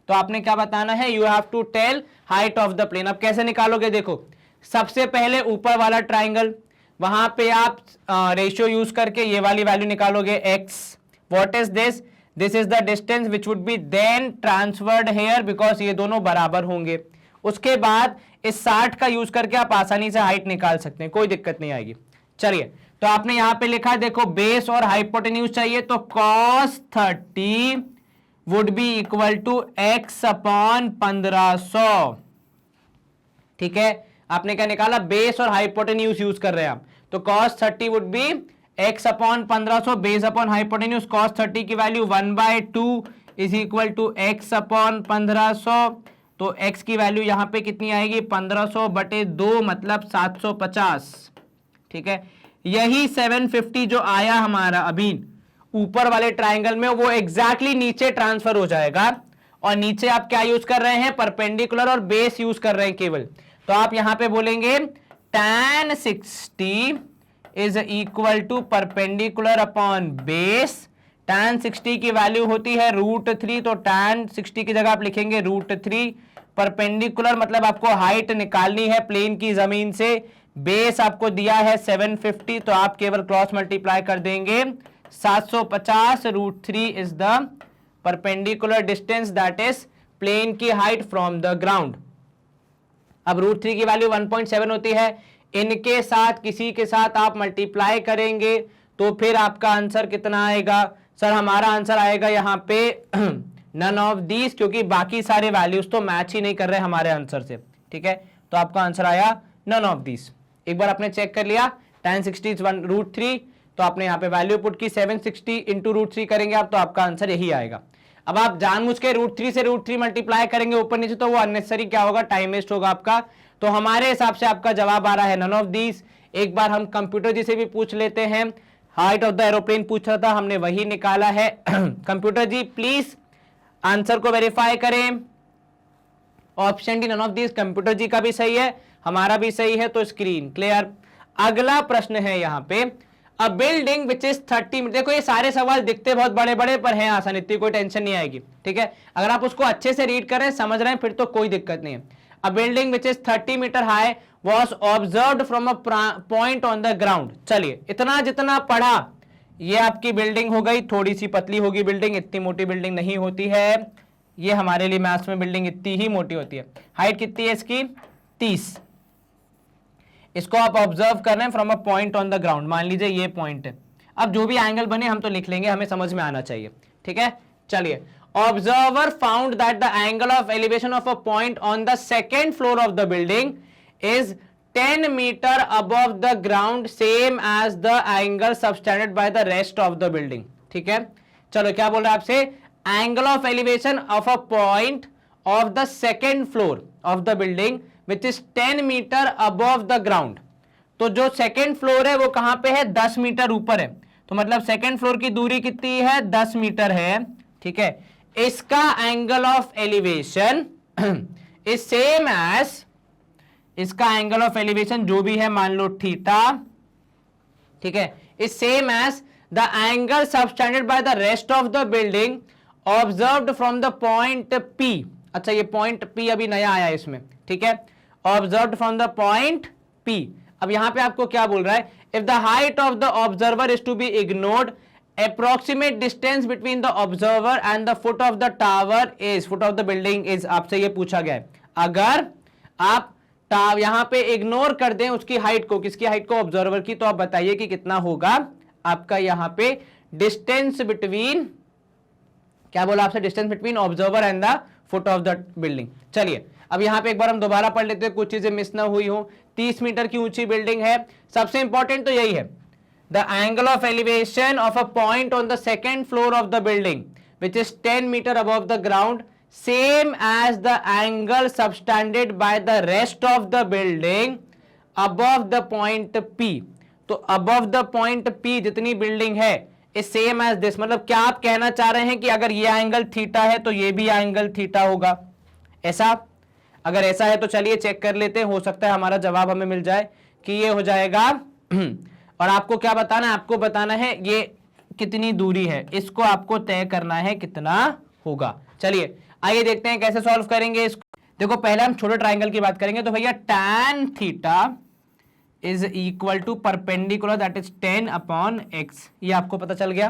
तो आपने क्या बताना है, you have to tell height of the plane. अब कैसे निकालोगे, देखो सबसे पहले ऊपर वाला ट्राइंगल, वहां पे आप रेशियो यूज करके ये वाली वैल्यू निकालोगे x। What is this, this is the distance which would be then transferred here, because ये दोनों बराबर होंगे। उसके बाद इस 60 का यूज करके आप आसानी से हाइट निकाल सकते हैं, कोई दिक्कत नहीं आएगी। चलिए तो आपने यहां पे लिखा, देखो बेस और हाइपोटेन्यूज चाहिए, तो cos 30 would be equal to x upon 1500, ठीक है। आपने क्या निकाला, बेस और हाइपोटेन्यूज यूज कर रहे हैं आप, तो cos 30 would be x upon 1500, base upon hypotenuse, cos 30 की value 1/2 is equal to x upon 1500। तो x की वैल्यू यहां पे कितनी आएगी, 1500 बटे 2 मतलब 750, ठीक है। यही 750 जो आया हमारा अभी ऊपर वाले ट्राइंगल में, वो एग्जैक्टली नीचे ट्रांसफर हो जाएगा। और नीचे आप क्या यूज कर रहे हैं, परपेंडिकुलर और बेस यूज कर रहे हैं केवल। तो आप यहां पे बोलेंगे tan 60 is equal to perpendicular upon base. tan 60 की वैल्यू होती है √3, तो tan 60 की जगह आप लिखेंगे √3। परपेंडिकुलर मतलब आपको हाइट निकालनी है प्लेन की जमीन से, बेस आपको दिया है 750, तो आप केवल क्रॉस मल्टीप्लाई कर देंगे 750, √3 is the perpendicular distance, that is plane की हाइट फ्रॉम द ग्राउंड। अब √3 की वैल्यू 1.7 होती है, इनके साथ किसी के साथ आप मल्टीप्लाई करेंगे तो फिर आपका आंसर कितना आएगा, सर हमारा आंसर आएगा यहां पे नन ऑफ दीज, क्योंकि बाकी सारे वैल्यूज तो मैच ही नहीं कर रहे हमारे आंसर से, ठीक है। तो आपका आंसर आया नन ऑफ दीज। एक बार आपने चेक कर लिया, tan 60 इज √3, तो आपने यहाँ पे वैल्यू पुट की 760 इंटू √3 करेंगे आप, तो आपका आंसर यही आएगा। अब आप जानबूझ के √3 से √3 मल्टीप्लाई करेंगे ऊपर नीचे, तो वो अननेसेसरी क्या होगा, टाइम वेस्ट होगा आपका। तो हमारे हिसाब से आपका जवाब आ रहा है नन ऑफ दीज। एक बार हम कंप्यूटर जी से भी पूछ लेते हैं, हाइट ऑफ द एरोप्लेन पूछ रहा था, हमने वही निकाला है। कंप्यूटर जी प्लीज आंसर को वेरीफाई करें। Option D none of these, computer ji का भी सही है, हमारा भी सही है, तो स्क्रीन क्लियर। अगला प्रश्न है यहाँ पे, अ बिल्डिंग विच इज 30, देखो ये सारे सवाल दिखते बहुत बड़े बड़े पर हैं आसान, इतनी कोई टेंशन नहीं आएगी, ठीक है। अगर आप उसको अच्छे से रीड करें, समझ रहे हैं, फिर तो कोई दिक्कत नहीं है। A building which is 30 metre high was observed from a point on the ground. चलिए इतना जितना पढ़ा, ये आपकी बिल्डिंग हो गई, थोड़ी सी पतली होगी बिल्डिंग, इतनी मोटी बिल्डिंग नहीं होती है, ये हमारे लिए मैथ्स में बिल्डिंग इतनी ही मोटी होती है। हाइट कितनी है इसकी, 30। इसको आप ऑब्जर्व कर रहे हैं from a point on the ground, मान लीजिए ये पॉइंट है। अब जो भी एंगल बने हम तो लिख लेंगे, हमें समझ में आना चाहिए, ठीक है। चलिए, observer found that the angle of elevation of a point on the second floor of the building is 10 metre above the ground, same as the angle subtended by the rest of the building, ठीक है। चलो क्या बोल रहा है आपसे, angle of elevation of a point of the second floor of the building which is 10 metre above the ground. तो जो सेकेंड फ्लोर है वो कहां पे है, 10 मीटर ऊपर है, तो मतलब सेकेंड फ्लोर की दूरी कितनी है, 10 मीटर है, ठीक है। इसका angle of elevation is same as, इसका एंगल ऑफ एलिवेशन जो भी है मान लो थीटा, ठीक है, is same as the angle subtended by the rest of the building observed from the point P। अच्छा ये पॉइंट P अभी नया आया है इसमें, ठीक है, observed from the point P। अब यहां पे आपको क्या बोल रहा है, if the height of the observer is to be ignored, approximate distance between the observer and the foot of the tower is, foot of the building is, आपसे ये पूछा गया है। अगर आप यहां पे इग्नोर कर दें उसकी हाइट को, किसकी हाइट को, ऑब्जर्वर की, तो आप बताइए कि कितना होगा आपका यहां पे डिस्टेंस बिटवीन, क्या बोला आपसे, distance between observer and the foot of the building. चलिए अब यहां पे एक बार हम दोबारा पढ़ लेते हैं, कुछ चीजें मिस ना हुई हो। 30 मीटर की ऊंची बिल्डिंग है, सबसे इंपॉर्टेंट तो यही है, the angle of elevation of a point on the second floor of the building which is 10 metre above the ground same as the angle subtended by the rest of the building above the point P। तो above the point P जितनी building है is same as this, मतलब क्या आप कहना चाह रहे हैं कि अगर ये एंगल थीटा है तो ये भी एंगल थीटा होगा, ऐसा? अगर ऐसा है तो चलिए चेक कर लेते हैं, हो सकता है हमारा जवाब हमें मिल जाए कि ये हो जाएगा। और आपको क्या बताना है, आपको बताना है ये कितनी दूरी है, इसको आपको तय करना है कितना होगा। चलिए आइए देखते हैं कैसे सॉल्व करेंगे इसको। देखो पहले हम छोटे ट्राइंगल की बात करेंगे, तो भैया tan theta is equal to perpendicular that is 10 upon x, ये आपको पता चल गया,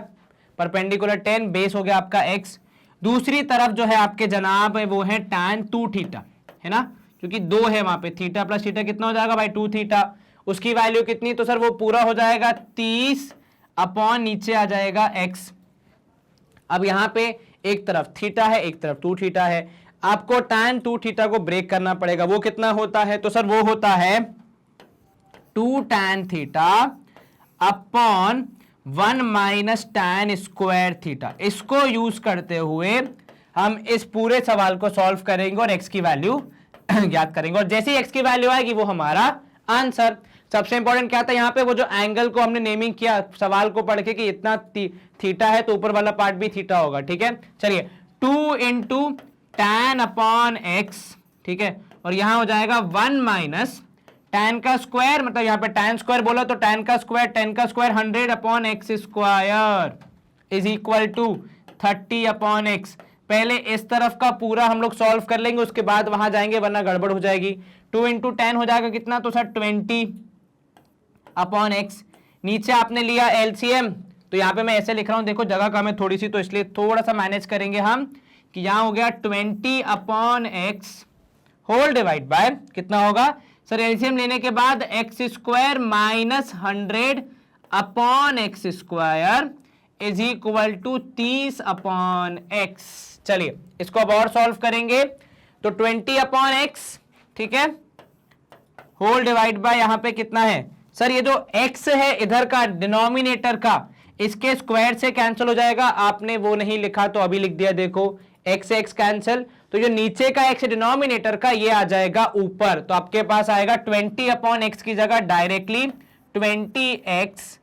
परपेंडिकुलर 10, बेस हो गया आपका x। दूसरी तरफ जो है आपके जनाब वो है tan 2 थीटा, है ना, क्योंकि 2 है वहां पे, थीटा प्लस थीटा कितना हो जाएगा भाई 2 थीटा, उसकी वैल्यू कितनी, तो सर वो पूरा हो जाएगा 30 अपॉन नीचे आ जाएगा x। अब यहां पे एक तरफ थीटा है एक तरफ 2 थीटा है, आपको tan 2 थीटा को ब्रेक करना पड़ेगा, वो कितना होता है, तो सर वो होता है 2 tan theta upon 1 minus tan square theta. इसको यूज करते हुए हम इस पूरे सवाल को सॉल्व करेंगे और x की वैल्यू ज्ञात करेंगे, और जैसे ही x की वैल्यू आएगी वो हमारा आंसर। सबसे इंपॉर्टेंट क्या था यहाँ पे, वो जो एंगल को हमने नेमिंग किया सवाल को पढ़ के कि इतना थीटा है तो ऊपर वाला पार्ट भी थीटा होगा, ठीक है। चलिए 2 इंटू tan अपॉन x, ठीक है, और यहां हो जाएगा 1 माइनस tan का स्क्वायर, मतलब यहाँ पे tan स्क्वायर बोला तो tan का square 100 upon x square is equal to 30 upon x। पहले इस तरफ का पूरा हम लोग सॉल्व कर लेंगे, उसके बाद वहां जाएंगे वरना गड़बड़ हो जाएगी। 2 इंटू 10 हो जाएगा कितना, तो सर 20 अपॉन x। नीचे आपने लिया एलसीएम, तो यहाँ पे मैं ऐसे लिख रहा हूं, देखो जगह कम है थोड़ी सी, तो इसलिए थोड़ा सा मैनेज करेंगे हम कि यहां हो गया 20 upon x whole divide by कितना होगा सर, एलसीएम लेने के बाद x square minus 100 upon x square is equal to 30 upon x। चलिए इसको अब और सॉल्व करेंगे, तो 20 अपॉन x, ठीक है, होल डिवाइड बाय यहां पे कितना है सर, ये जो x है इधर का डिनोमिनेटर का, इसके स्क्वायर से कैंसिल हो जाएगा, आपने वो नहीं लिखा तो अभी लिख दिया, देखो x से x कैंसिल, तो जो नीचे का x डिनोमिनेटर का ये आ जाएगा ऊपर, तो आपके पास आएगा 20 अपॉन x की जगह directly 20x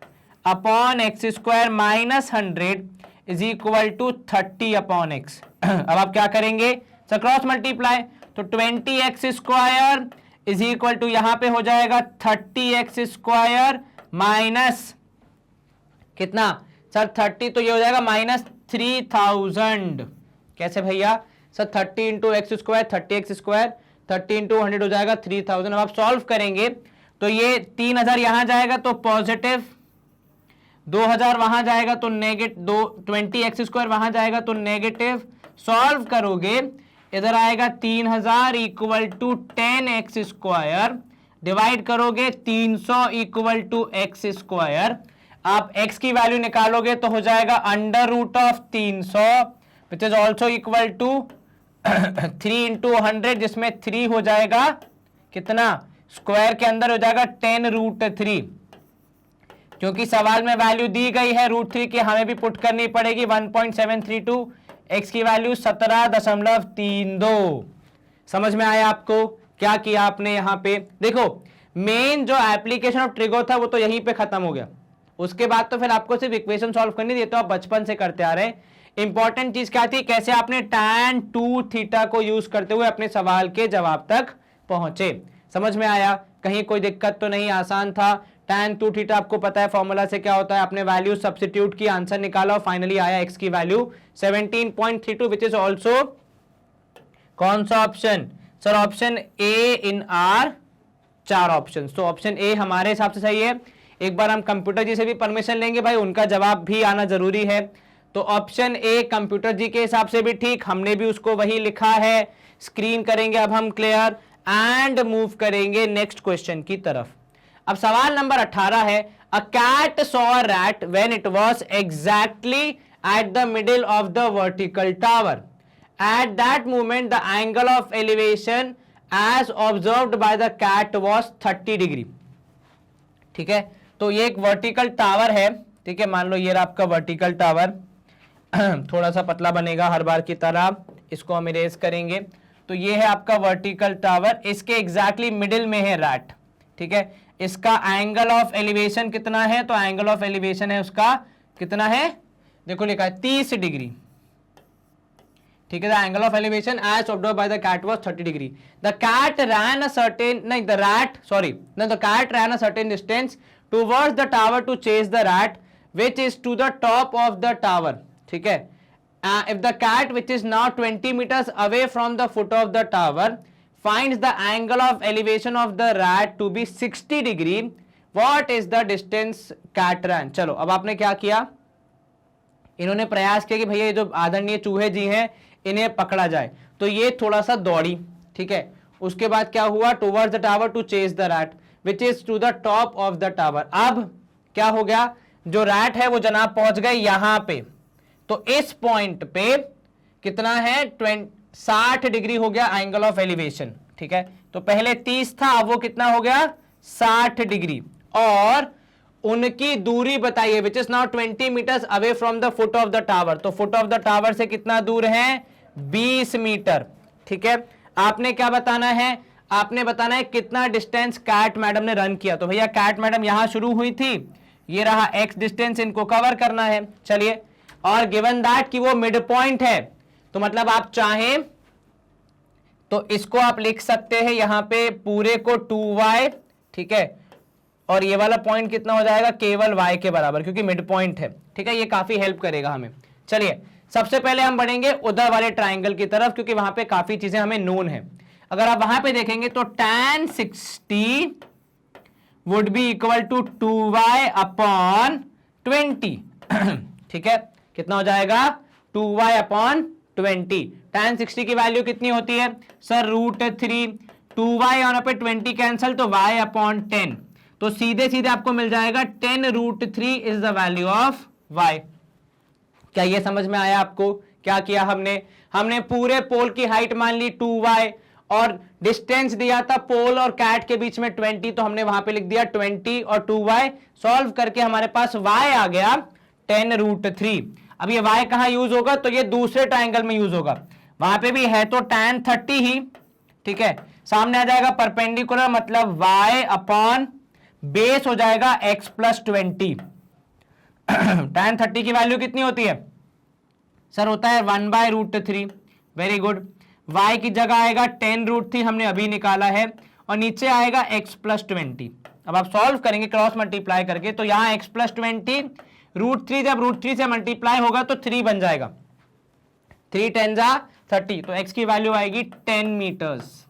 upon x square minus 100 is equal to 30 upon x। अब आप क्या करेंगे सर, क्रॉस मल्टीप्लाई, तो 20x square is equal to यहां पे हो जाएगा 30x स्क्वायर माइनस कितना सर 30, तो ये हो जाएगा माइनस 3000। कैसे भैया sir, 30 into x square 30x square, 30 into 100 हो जाएगा 3000। अब आप सॉल्व करेंगे तो ये 3000 यहां जाएगा तो पॉजिटिव, 2000 वहां जाएगा तो नेगेटिव, 20x स्क्वायर वहां जाएगा तो नेगेटिव, सॉल्व करोगे इधर आएगा 3000 equal to 10x square, divide करोगे 300 इक्वल टू x स्क्वायर, आप x की वैल्यू निकालोगे तो हो जाएगा under root of 300 which is also equal to 3 into 100, जिसमें 3 हो जाएगा कितना, स्क्वायर के अंदर हो जाएगा 10 रूट 3, क्योंकि सवाल में वैल्यू दी गई है रूट 3 की, हमें भी पुट करनी पड़ेगी 1.732, x की वैल्यू 17.32। समझ में आया आपको क्या किया आपने यहां पे, देखो मेन जो एप्लीकेशन ऑफ ट्रिगो था वो तो यहीं पे खत्म हो गया, उसके बाद तो फिर आपको सिर्फ इक्वेशन सॉल्व करनी थी, तो आप बचपन से करते आ रहे हैं। इंपॉर्टेंट चीज क्या थी, कैसे आपने tan 2 थीटा को यूज करते हुए अपने सवाल के जवाब तक पहुंचे। समझ में आया, कहीं कोई दिक्कत तो नहीं, आसान था। tan 2 थीटा आपको पता है फॉर्मूला से क्या होता है, आपने वैल्यू सब्स्टिट्यूट की, आंसर निकाला और फाइनली आया x की वैल्यू 17.32 विच इज ऑल्सो कौन सा option sir, option A in are 4 option, तो ऑप्शन ए हमारे हिसाब से सही है। एक बार हम कंप्यूटर जी से भी परमिशन लेंगे भाई, उनका जवाब भी आना जरूरी है, तो ऑप्शन ए कंप्यूटर जी के हिसाब से भी ठीक, हमने भी उसको वही लिखा है। स्क्रीन करेंगे अब हम क्लियर एंड मूव करेंगे नेक्स्ट क्वेश्चन की तरफ। अब सवाल नंबर 18 है, A cat saw a rat when it was exactly at the middle of the vertical tower. At that moment, the angle of elevation as observed by the cat was 30 degree. ठीक है, तो ये एक vertical tower है। ठीक है, मान लो ये रहा आपका वर्टिकल टावर, थोड़ा सा पतला बनेगा हर बार की तरह, इसको हम इरेज करेंगे। तो ये है आपका वर्टिकल टावर, इसके एग्जैक्टली मिडिल में है रैट। ठीक है, इसका एंगल ऑफ एलिवेशन कितना है, तो एंगल ऑफ एलिवेशन है उसका कितना है, देखो लिखा है 30 डिग्री। ठीक है, the angle of elevation as observed by the cat was 30 degree. The cat ran a certain, नहीं the rat, sorry, the cat ran a certain distance towards the tower to chase the rat which is to the top of the tower. ठीक है, if the cat which is now 20 meters away from the foot of the tower finds the angle of elevation of the rat to be 60 degree, what is the distance cat ran? चलो अब आपने क्या किया, इन्होंने प्रयास किया कि भैया ये जो आदरणीय चूहे जी हैं इन्हें पकड़ा जाए, तो ये थोड़ा सा दौड़ी। ठीक है, उसके बाद क्या हुआ, towards the tower to chase the rat which is to the top of the tower. अब क्या हो गया, जो रैट है वो जनाब पहुंच गए यहां पे, तो इस पॉइंट पे कितना है 60 डिग्री हो गया एंगल ऑफ एलिवेशन। ठीक है, तो पहले 30 था, अब वो कितना हो गया 60 डिग्री। और उनकी दूरी बताइए, which is now 20 metres away from the foot of the tower. तो फुट ऑफ द टावर से कितना दूर है, 20 मीटर। ठीक है, आपने क्या बताना है, आपने बताना है कितना डिस्टेंस कैट मैडम ने रन किया। तो भैया कैट मैडम यहां शुरू हुई थी, ये रहा एक्स डिस्टेंस, इनको कवर करना है। चलिए, और गिवन दैट कि वो मिड पॉइंट है, तो मतलब आप चाहें तो इसको आप लिख सकते हैं यहां पे पूरे को 2y। ठीक है, और ये वाला पॉइंट कितना हो जाएगा, केवल y के बराबर, क्योंकि मिड पॉइंट है। ठीक है, ये काफी हेल्प करेगा हमें। चलिए, सबसे पहले हम बढ़ेंगे उधर वाले ट्राइंगल की तरफ, क्योंकि वहां पे काफी चीजें हमें नोन है। अगर आप वहां पे देखेंगे तो tan 60 would be equal to 2y upon 20। ठीक है, कितना हो जाएगा 2y अपॉन 20। tan 60 की वैल्यू कितनी होती है सर, √3। 2y यहाँ पे 20 कैंसल, तो y अपॉन 10, तो सीधे सीधे आपको मिल जाएगा 10√3 is the value of y। क्या ये समझ में आया आपको, क्या किया हमने पूरे पोल की हाइट मान ली 2y, और डिस्टेंस दिया था पोल और कैट के बीच में 20, तो हमने वहां पे लिख दिया 20 और 2y। सॉल्व करके हमारे पास y आ गया 10√3। अब ये y कहां यूज होगा, तो ये दूसरे ट्राइंगल में यूज होगा, वहां पे भी है तो tan 30 ही। ठीक है, सामने आ जाएगा परपेंडिकुलर, मतलब y अपॉन बेस हो जाएगा x प्लस 20। tan 30 की वैल्यू कितनी होती है सर, होता है 1/√3। वेरी गुड, y की जगह आएगा 10√3, हमने अभी निकाला है, और नीचे आएगा x प्लस 20। अब आप सॉल्व करेंगे क्रॉस मल्टीप्लाई करके, तो यहां x प्लस 20 √3, जब √3 से मल्टीप्लाई होगा तो 3 बन जाएगा, 3 10 जा 30, तो x की वैल्यू आएगी 10 मीटर्स।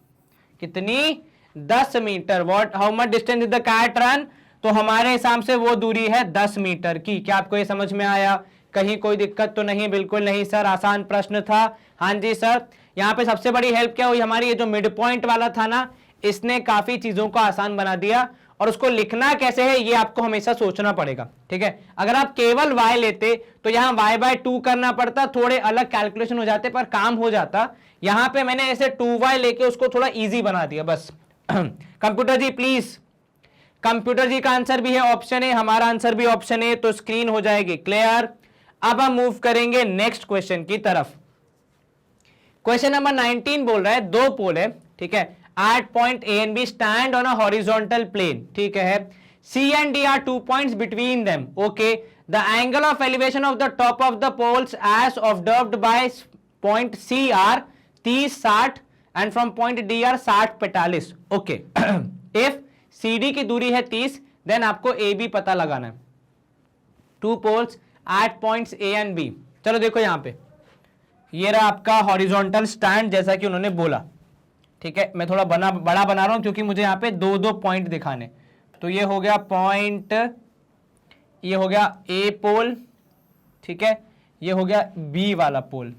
कितनी, 10 metre. What, how much distance is the cat run, तो हमारे हिसाब से वो दूरी है 10 मीटर की। क्या आपको ये समझ में आया, कहीं कोई दिक्कत तो नहीं, बिल्कुल नहीं सर, आसान प्रश्न था। हाँ जी सर, यहाँ पे सबसे बड़ी हेल्प क्या हुई हमारी, ये जो मिड पॉइंट वाला था ना, इसने काफी चीजों को आसान बना दिया, और उसको लिखना कैसे है ये आपको हमेशा सोचना पड़ेगा। ठीक है, अगर आप केवल y लेते तो यहाँ y/2 करना पड़ता, थोड़े अलग कैलकुलेशन हो जाते, पर काम हो जाता। यहां पे मैंने ऐसे 2y लेके उसको थोड़ा इजी बना दिया बस। Computer ji please, computer ji का आंसर भी है ऑप्शन ए, हमारा आंसर भी ऑप्शन ए, तो स्क्रीन हो जाएगी क्लियर। अब हम मूव करेंगे नेक्स्ट क्वेश्चन की तरफ। क्वेश्चन नंबर 19 बोल रहा है, दो पोल है, ठीक है, at point A and B stand on a horizontal plane, ठीक है, C and D are 2 points between them, okay, the angle of elevation of the top of the poles as observed by point C are 30 60 and from point D are 60 45, okay। if CD की दूरी है 30, then आपको AB पता लगाना है। 2 poles at points A and B, चलो देखो यहां पे, ये रहा आपका हॉरिजॉन्टल स्टैंड जैसा कि उन्होंने बोला। ठीक है, मैं थोड़ा बड़ा बना रहा हूं क्योंकि मुझे यहाँ पे 2 पॉइंट दिखाने। तो ये हो गया पॉइंट, ये हो गया ए पोल, ठीक है, ये हो गया बी वाला पोल।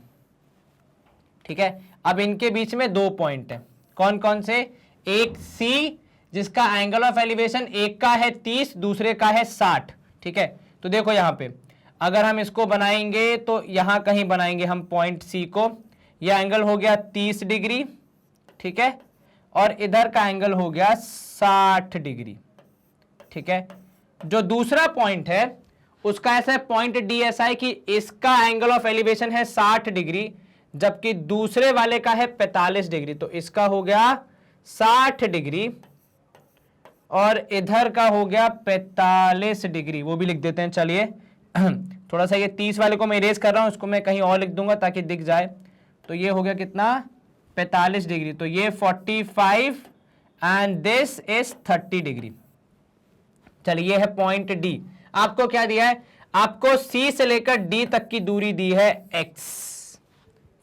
ठीक है, अब इनके बीच में 2 पॉइंट है, कौन कौन से, एक सी जिसका एंगल ऑफ एलिवेशन एक का है 30, दूसरे का है 60। ठीक है, तो देखो यहां पे अगर हम इसको बनाएंगे तो यहां कहीं बनाएंगे हम पॉइंट सी को, यह एंगल हो गया 30 डिग्री। ठीक है, और इधर का एंगल हो गया 60 डिग्री। ठीक है, जो दूसरा पॉइंट है उसका ऐसा है पॉइंट डी ऐसा है कि इसका एंगल ऑफ एलिवेशन है 60 डिग्री, जबकि दूसरे वाले का है 45 डिग्री। तो इसका हो गया 60 डिग्री और इधर का हो गया 45 डिग्री, वो भी लिख देते हैं। चलिए थोड़ा सा ये 30 वाले को मैं इरेज कर रहा हूं, इसको मैं कहीं और लिख दूंगा ताकि दिख जाए। तो ये हो गया कितना, 45 डिग्री। तो ये 45 एंड दिस इज 30 डिग्री। चलिए ये है पॉइंट डी। आपको क्या दिया है, आपको सी से लेकर डी तक की दूरी दी है x।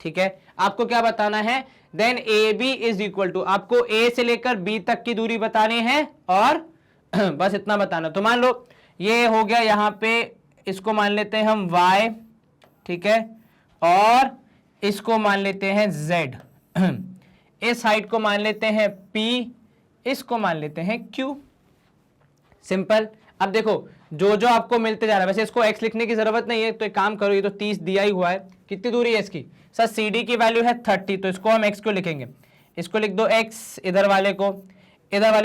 ठीक है, आपको क्या बताना है, then A B is equal to, आपको ए से लेकर बी तक की दूरी बतानी है और बस इतना बताना। तो मान लो ये हो गया यहां पे, इसको मान लेते हैं हम y। ठीक है, और इसको मान लेते हैं z, इस हाइट को मान लेते हैं p, इसको मान लेते हैं q। सिंपल। अब देखो जो जो आपको मिलते जा रहा है, वैसे इसको x लिखने की जरूरत नहीं है, तो एक काम करो, ये तो 30 दिया ही हुआ है। कितनी दूरी है इसकी, सर CD की वैल्यू है 30, तो इसको हम x क्यों लिखेंगे, इसको लिख दो x, इधर वाले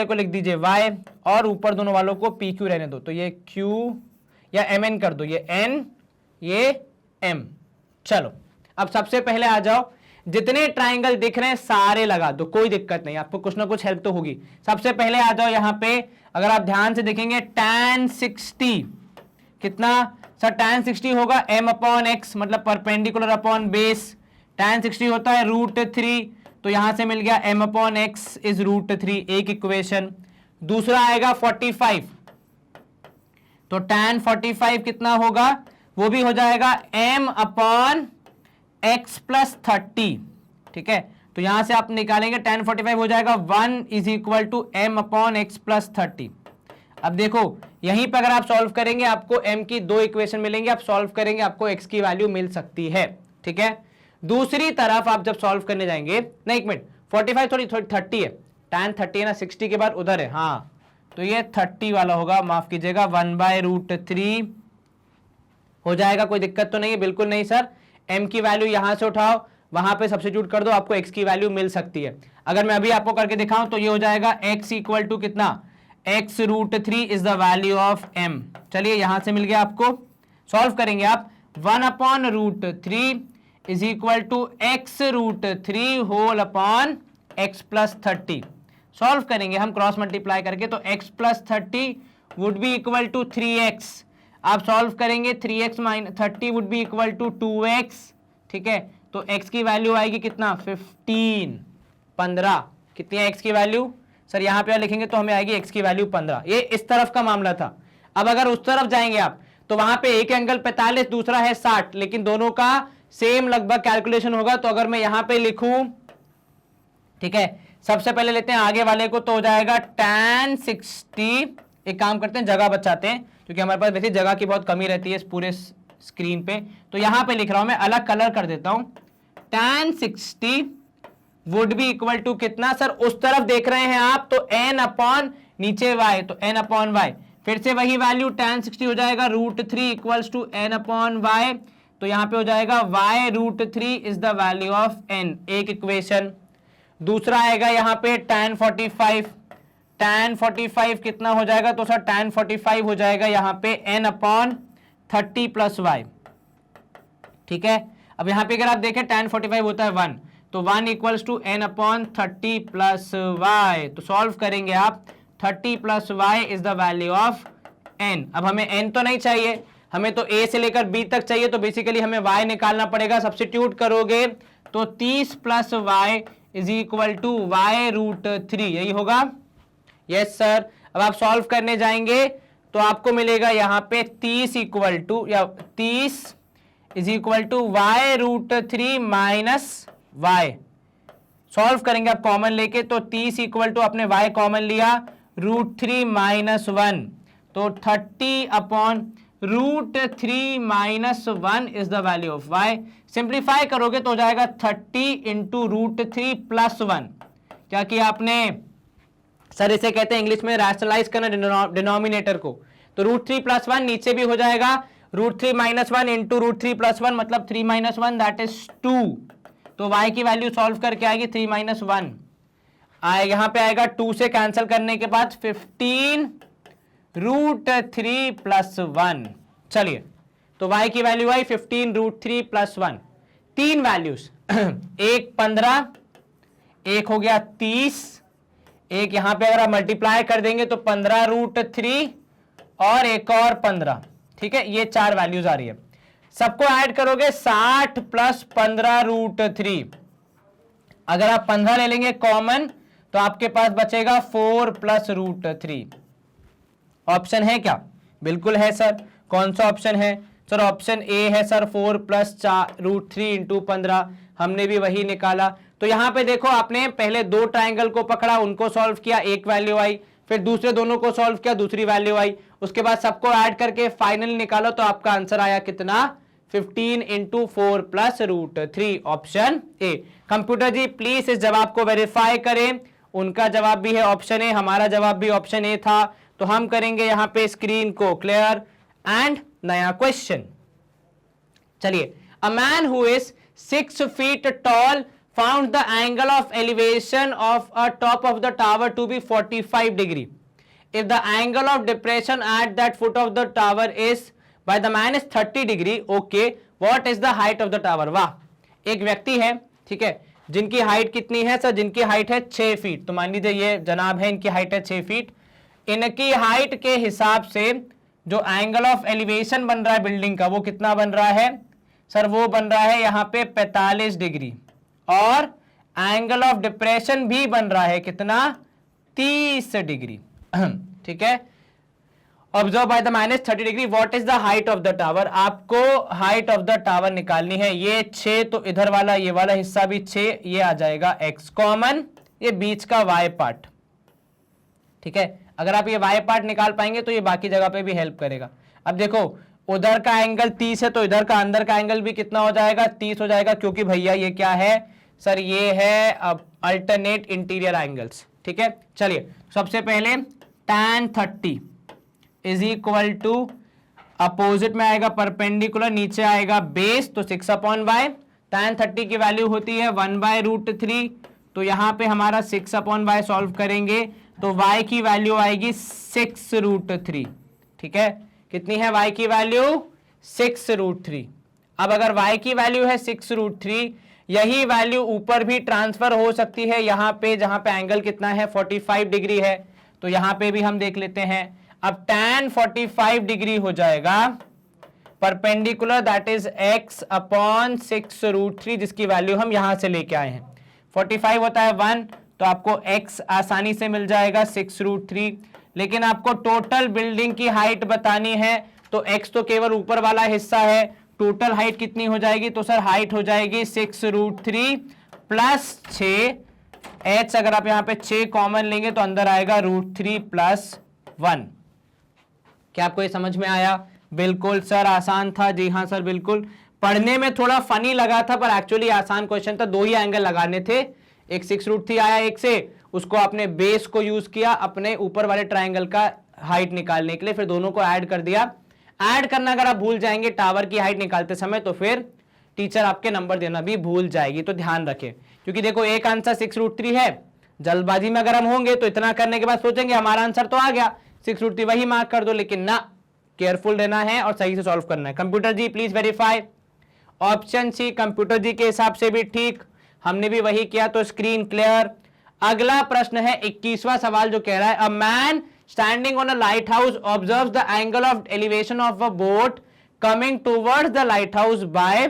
को लिख दीजिए y, और ऊपर दोनों वालों को PQ रहने दो। तो ये Q या MN कर दो, ये N ये M। चलो अब सबसे पहले आ जाओ, जितने ट्राइंगल दिख रहे हैं सारे लगा दो, कोई दिक्कत नहीं, आपको कुछ ना कुछ हेल्प तो होगी। सबसे पहले आ जाओ यहां पे, अगर आप ध्यान से देखेंगे tan 60 कितना, सर tan 60 होगा m अपॉन x, मतलब परपेंडिकुलर अपॉन बेस। tan 60 होता है √3, तो यहां से मिल गया m अपॉन x इज √3, एक इक्वेशन। दूसरा आएगा 45, तो tan 45 कितना होगा, वो भी हो जाएगा m अपॉन x प्लस 30। ठीक है, तो यहां से आप निकालेंगे tan 45 हो जाएगा 1 is equal to m upon x plus 30। अब देखो यहीं पर अगर आप सॉल्व करेंगे आपको m की दो इक्वेशन मिलेंगे, आप सॉल्व करेंगे आपको x की वैल्यू मिल सकती है। ठीक है, दूसरी तरफ आप जब सॉल्व करने जाएंगे, नहीं एक मिनट, 45 थोड़ी 30 है, tan 30 है ना, 60 के बाद उधर है, हाँ तो ये 30 वाला होगा, माफ कीजिएगा 1/√3 हो जाएगा। कोई दिक्कत तो नहीं है, बिल्कुल नहीं सर, m की वैल्यू यहां से उठाओ, वहां पे सब्स्टिट्यूट कर दो, आपको x की वैल्यू मिल सकती है। अगर मैं अभी आपको करके दिखाऊं तो ये हो जाएगा x इक्वल टू कितना, x √3 is the value of m। चलिए यहां से मिल गया, आपको सॉल्व करेंगे आप, 1/√3 is equal to x √3 whole upon x plus 30। Solve करेंगे हम क्रॉस मल्टीप्लाई करके, तो x plus 30 would be equal to 3x। आप सॉल्व करेंगे 3x minus 30 would be equal to 2x। ठीक है, तो x की वैल्यू आएगी कितना, 15। कितनी है x की वैल्यू, सर यहां पे लिखेंगे तो हमें आएगी x की वैल्यू 15। ये इस तरफ का मामला था। अब अगर उस तरफ जाएंगे आप, तो वहां पे एक एंगल 45, दूसरा है 60, लेकिन दोनों का सेम लगभग कैलकुलेशन होगा। तो अगर मैं यहां पे लिखूं, ठीक है, सबसे पहले लेते हैं आगे वाले को, तो हो जाएगा tan 60, एक काम करते हैं जगह बचाते हैं क्योंकि हमारे पास वैसे जगह की बहुत कमी रहती है इस पूरे स्क्रीन पे। तो यहां पे लिख रहा हूं मैं, अलग कलर कर देता हूं, tan 60 would be equal to कितना, सर उस तरफ देख रहे हैं आप तो n अपॉन नीचे y, तो n अपॉन y, फिर से वही वैल्यू tan 60 हो जाएगा √3 equals to n upon y। तो यहां पे हो जाएगा y √3 is the value of n, एक इक्वेशन। दूसरा आएगा यहां पे tan 45, tan 45 कितना हो जाएगा, तो सर tan 45 हो जाएगा यहां पे n अपॉन 30 प्लस y। ठीक है, अब यहां पे अगर आप देखें tan 45 होता है 1, तो 1 equals to n upon 30 plus y। तो सॉल्व करेंगे आप, 30 plus y is the value of n। अब हमें n तो नहीं चाहिए, हमें तो a से लेकर b तक चाहिए, तो बेसिकली हमें y निकालना पड़ेगा। सब्स्टिट्यूट करोगे तो 30 plus y is equal to y √3, यही होगा। Yes sir. अब आप सॉल्व करने जाएंगे तो आपको मिलेगा यहां पे 30 इक्वल टू, या 30 is equal to y √3 minus y। Solve करेंगे आप कॉमन लेके, तो 30 इक्वल टू अपने y कॉमन लिया, √3 माइनस 1, तो 30 upon √3 minus 1 is the value of y। Simplify करोगे तो हो जाएगा 30 इंटू √3 प्लस 1। क्या किया आपने, सर इसे कहते हैं इंग्लिश में रैशनलाइज करना डिनोमिनेटर को। तो √3 + 1 नीचे भी हो जाएगा, √3 - 1 इंटू √3 + 1 मतलब 3 - 1 दैट इज 2। तो y की वैल्यू सॉल्व करके आएगी 3 - 1 आए, यहां पे आएगा 2 से कैंसिल करने के बाद 15 √3 + 1। चलिए तो y की वैल्यू आई 15 √3 + 1। तीन वैल्यूज एक 15, एक हो गया 30, एक यहां पे अगर आप मल्टीप्लाई कर देंगे तो 15 √3 और एक और 15। ठीक है, ये चार वैल्यूज आ रही है। सबको ऐड करोगे 60 + 15 √3। अगर आप 15 ले लेंगे कॉमन तो आपके पास बचेगा 4 + √3। ऑप्शन है क्या? बिल्कुल है सर। कौन सा ऑप्शन है सर? ऑप्शन ए है सर, 4 + √3 इंटू 15। हमने भी वही निकाला। तो यहां पे देखो, आपने पहले दो ट्राइंगल को पकड़ा, उनको सॉल्व किया, एक वैल्यू आई, फिर दूसरे दोनों को सॉल्व किया, दूसरी वैल्यू आई, उसके बाद सबको ऐड करके फाइनल निकालो तो आपका आंसर आया कितना? 15 into 4 + √3, option A. Computer ji please इस जवाब को वेरीफाई करें। उनका जवाब भी है ऑप्शन ए, हमारा जवाब भी ऑप्शन ए था। तो हम करेंगे यहां पे स्क्रीन को क्लियर एंड नया क्वेश्चन। चलिए, a man who is 6 feet tall found the angle of elevation of a top of the tower to be 45 degree. If the angle of depression at that foot of the tower is by the man is 30 degree, okay, what is the height of the tower? वाह, एक व्यक्ति है, ठीक है, जिनकी height कितनी है sir? जिनकी हाइट है 6 फीट। तो मान लीजिए ये जनाब है, इनकी हाइट है 6 फीट। इनकी हाइट के हिसाब से जो एंगल ऑफ एलिवेशन बन रहा है बिल्डिंग का, वो कितना बन रहा है सर? वो बन रहा है यहां पे 45 डिग्री, और एंगल ऑफ डिप्रेशन भी बन रहा है कितना? 30 डिग्री। ठीक है, observe by the -30 degree, what is the height of the tower? आपको हाइट ऑफ द टावर निकालनी है। ये 6, तो इधर वाला ये वाला हिस्सा भी 6, ये आ जाएगा x कॉमन, ये बीच का y पार्ट। ठीक है, अगर आप ये y पार्ट निकाल पाएंगे तो ये बाकी जगह पे भी हेल्प करेगा। अब देखो, उधर का एंगल 30 है तो इधर का अंदर का एंगल भी कितना हो जाएगा? 30 हो जाएगा, क्योंकि भैया ये क्या है सर? ये है अल्टरनेट इंटीरियर एंगल्स। ठीक है, चलिए सबसे पहले tan 30 is equal to, opposite में आएगा परपेंडिकुलर, नीचे आएगा बेस, तो 6/y। tan 30 की वैल्यू होती है 1/√3, तो यहां पे हमारा 6/y सॉल्व करेंगे तो y की वैल्यू आएगी 6√3। ठीक है, कितनी है y की वैल्यू? 6√3। अब अगर y की वैल्यू है 6√3, यही वैल्यू ऊपर भी ट्रांसफर हो सकती है यहां पे, जहां पे एंगल कितना है? 45 डिग्री है। तो यहां पे भी हम देख लेते हैं। अब tan 45 डिग्री हो जाएगा परपेंडिकुलर, दैट इज x/6√3, जिसकी वैल्यू हम यहां से लेके आए हैं। 45 होता है 1, तो आपको x आसानी से मिल जाएगा 6√3। लेकिन आपको टोटल बिल्डिंग की हाइट बतानी है, तो x तो केवल ऊपर वाला हिस्सा है, टोटल हाइट कितनी हो जाएगी? तो सर हाइट हो जाएगी 6√3 + 6, h अगर आप यहां पे 6 कॉमन लेंगे तो अंदर आएगा √3 + 1। क्या आपको ये समझ में आया? बिल्कुल सर, आसान था। जी हाँ सर, बिल्कुल। पढ़ने में थोड़ा फनी लगा था, पर एक्चुअली आसान क्वेश्चन था। दो ही एंगल लगाने थे, एक 6√3 आया एक से, उसको आपने बेस को यूज किया अपने ऊपर वाले ट्राइंगल का हाइट निकालने के लिए, फिर दोनों को ऐड कर दिया। ऐड करना अगर आप भूल जाएंगे टावर की हाइट निकालते समय, तो फिर टीचर आपके नंबर देना भी भूल जाएगी। तो ध्यान रखें, क्योंकि देखो एक आंसर 6√3 है, जल्दबाजी में अगर हम होंगे तो इतना करने के बाद सोचेंगे हमारा आंसर तो आ गया, 6√3 वही मार्क कर दो, लेकिन ना, केयरफुल रहना है और सही से सॉल्व करना है। Computer ji please verify. Option C computer ji के हिसाब से भी ठीक, हमने भी वही किया, तो स्क्रीन क्लियर। अगला प्रश्न है 21वां सवाल, जो कह रहा है a man standing on a lighthouse observes the angle of elevation of a boat coming towards the light house by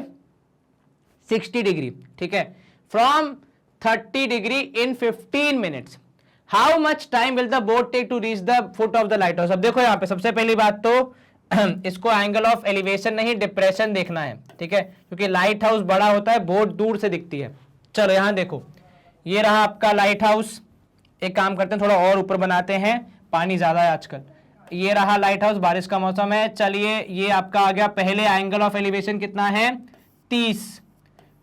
60 degree. ठीक है, from 30 degree in 15 minutes, how much time will the boat take to reach the foot of the light house? अब देखो यहां पे सबसे पहली बात तो इसको एंगल ऑफ एलिवेशन नहीं, डिप्रेशन देखना है। ठीक है, क्योंकि लाइट हाउस बड़ा होता है, बोट दूर से दिखती है। चलो यहां देखो, ये रहा आपका लाइट हाउस। एक काम करते हैं, थोड़ा और ऊपर बनाते हैं, पानी ज्यादा है आजकल। ये रहा लाइट हाउस, बारिश का मौसम है। चलिए, ये आपका आ गया, पहले एंगल ऑफ एलिवेशन कितना है? 30।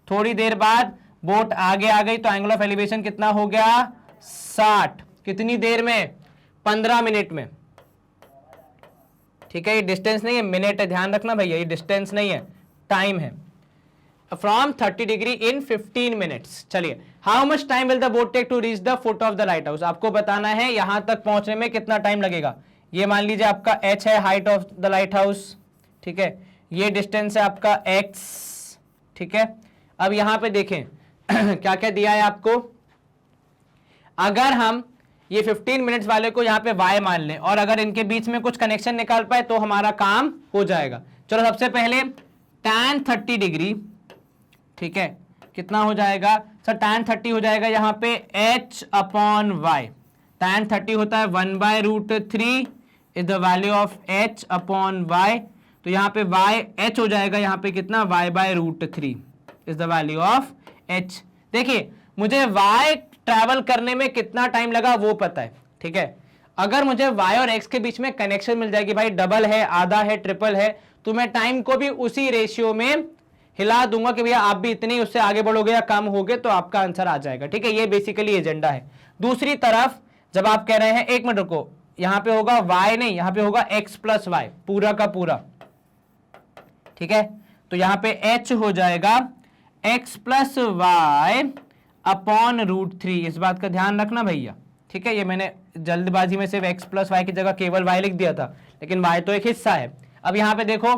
थोड़ी देर बाद बोट आगे आ गई तो एंगल ऑफ एलिवेशन कितना हो गया? 60। कितनी देर में? 15 मिनट में। ठीक है, ये डिस्टेंस नहीं है, मिनट है, ध्यान रखना भैया, ये डिस्टेंस नहीं है, टाइम है। From 30 degree in 15 minutes. चलिए, how much time will the boat take to reach the foot of the light house? आपको बताना है यहां तक पहुंचने में कितना टाइम लगेगा। ये मान लीजिए आपका h है, height of the light house, ठीक है, ये डिस्टेंस है आपका x, ठीक है। अब यहां पे देखें क्या क्या दिया है आपको। अगर हम ये 15 मिनट्स वाले को यहाँ पे y मान लें और अगर इनके बीच में कुछ कनेक्शन निकाल पाए तो हमारा काम हो जाएगा। चलो सबसे पहले tan 30 डिग्री, ठीक है, कितना हो जाएगा सर? tan 30 हो जाएगा यहाँ पे h अपॉन y। tan 30 होता है 1/√3 is the value of h upon y। तो यहाँ पे y h हो जाएगा यहाँ पे कितना? y/√3 is the value of h। देखिए मुझे y ट्रैवल करने में कितना टाइम लगा वो पता है, ठीक है। अगर मुझे y और x के बीच में कनेक्शन मिल जाएगी, भाई डबल है, आधा है, ट्रिपल है, तो मैं टाइम को भी उसी रेशियो में हिला दूंगा कि भैया आप भी इतने उससे आगे बढ़ोगे या कम होगे तो आपका आंसर आ जाएगा, ठीक है। ये बेसिकली एजेंडा है। दूसरी तरफ जब आप कह रहे हैं, एक मिनट रुको, यहां पे होगा y नहीं, यहां पे होगा x प्लस y, पूरा का पूरा, ठीक है। तो यहां पे h हो जाएगा x प्लस वाई अपॉन √3। इस बात का ध्यान रखना भैया, ठीक है। ये मैंने जल्दबाजी में सिर्फ x प्लस वाई की जगह केवल y लिख दिया था, लेकिन y तो एक हिस्सा है। अब यहां पे देखो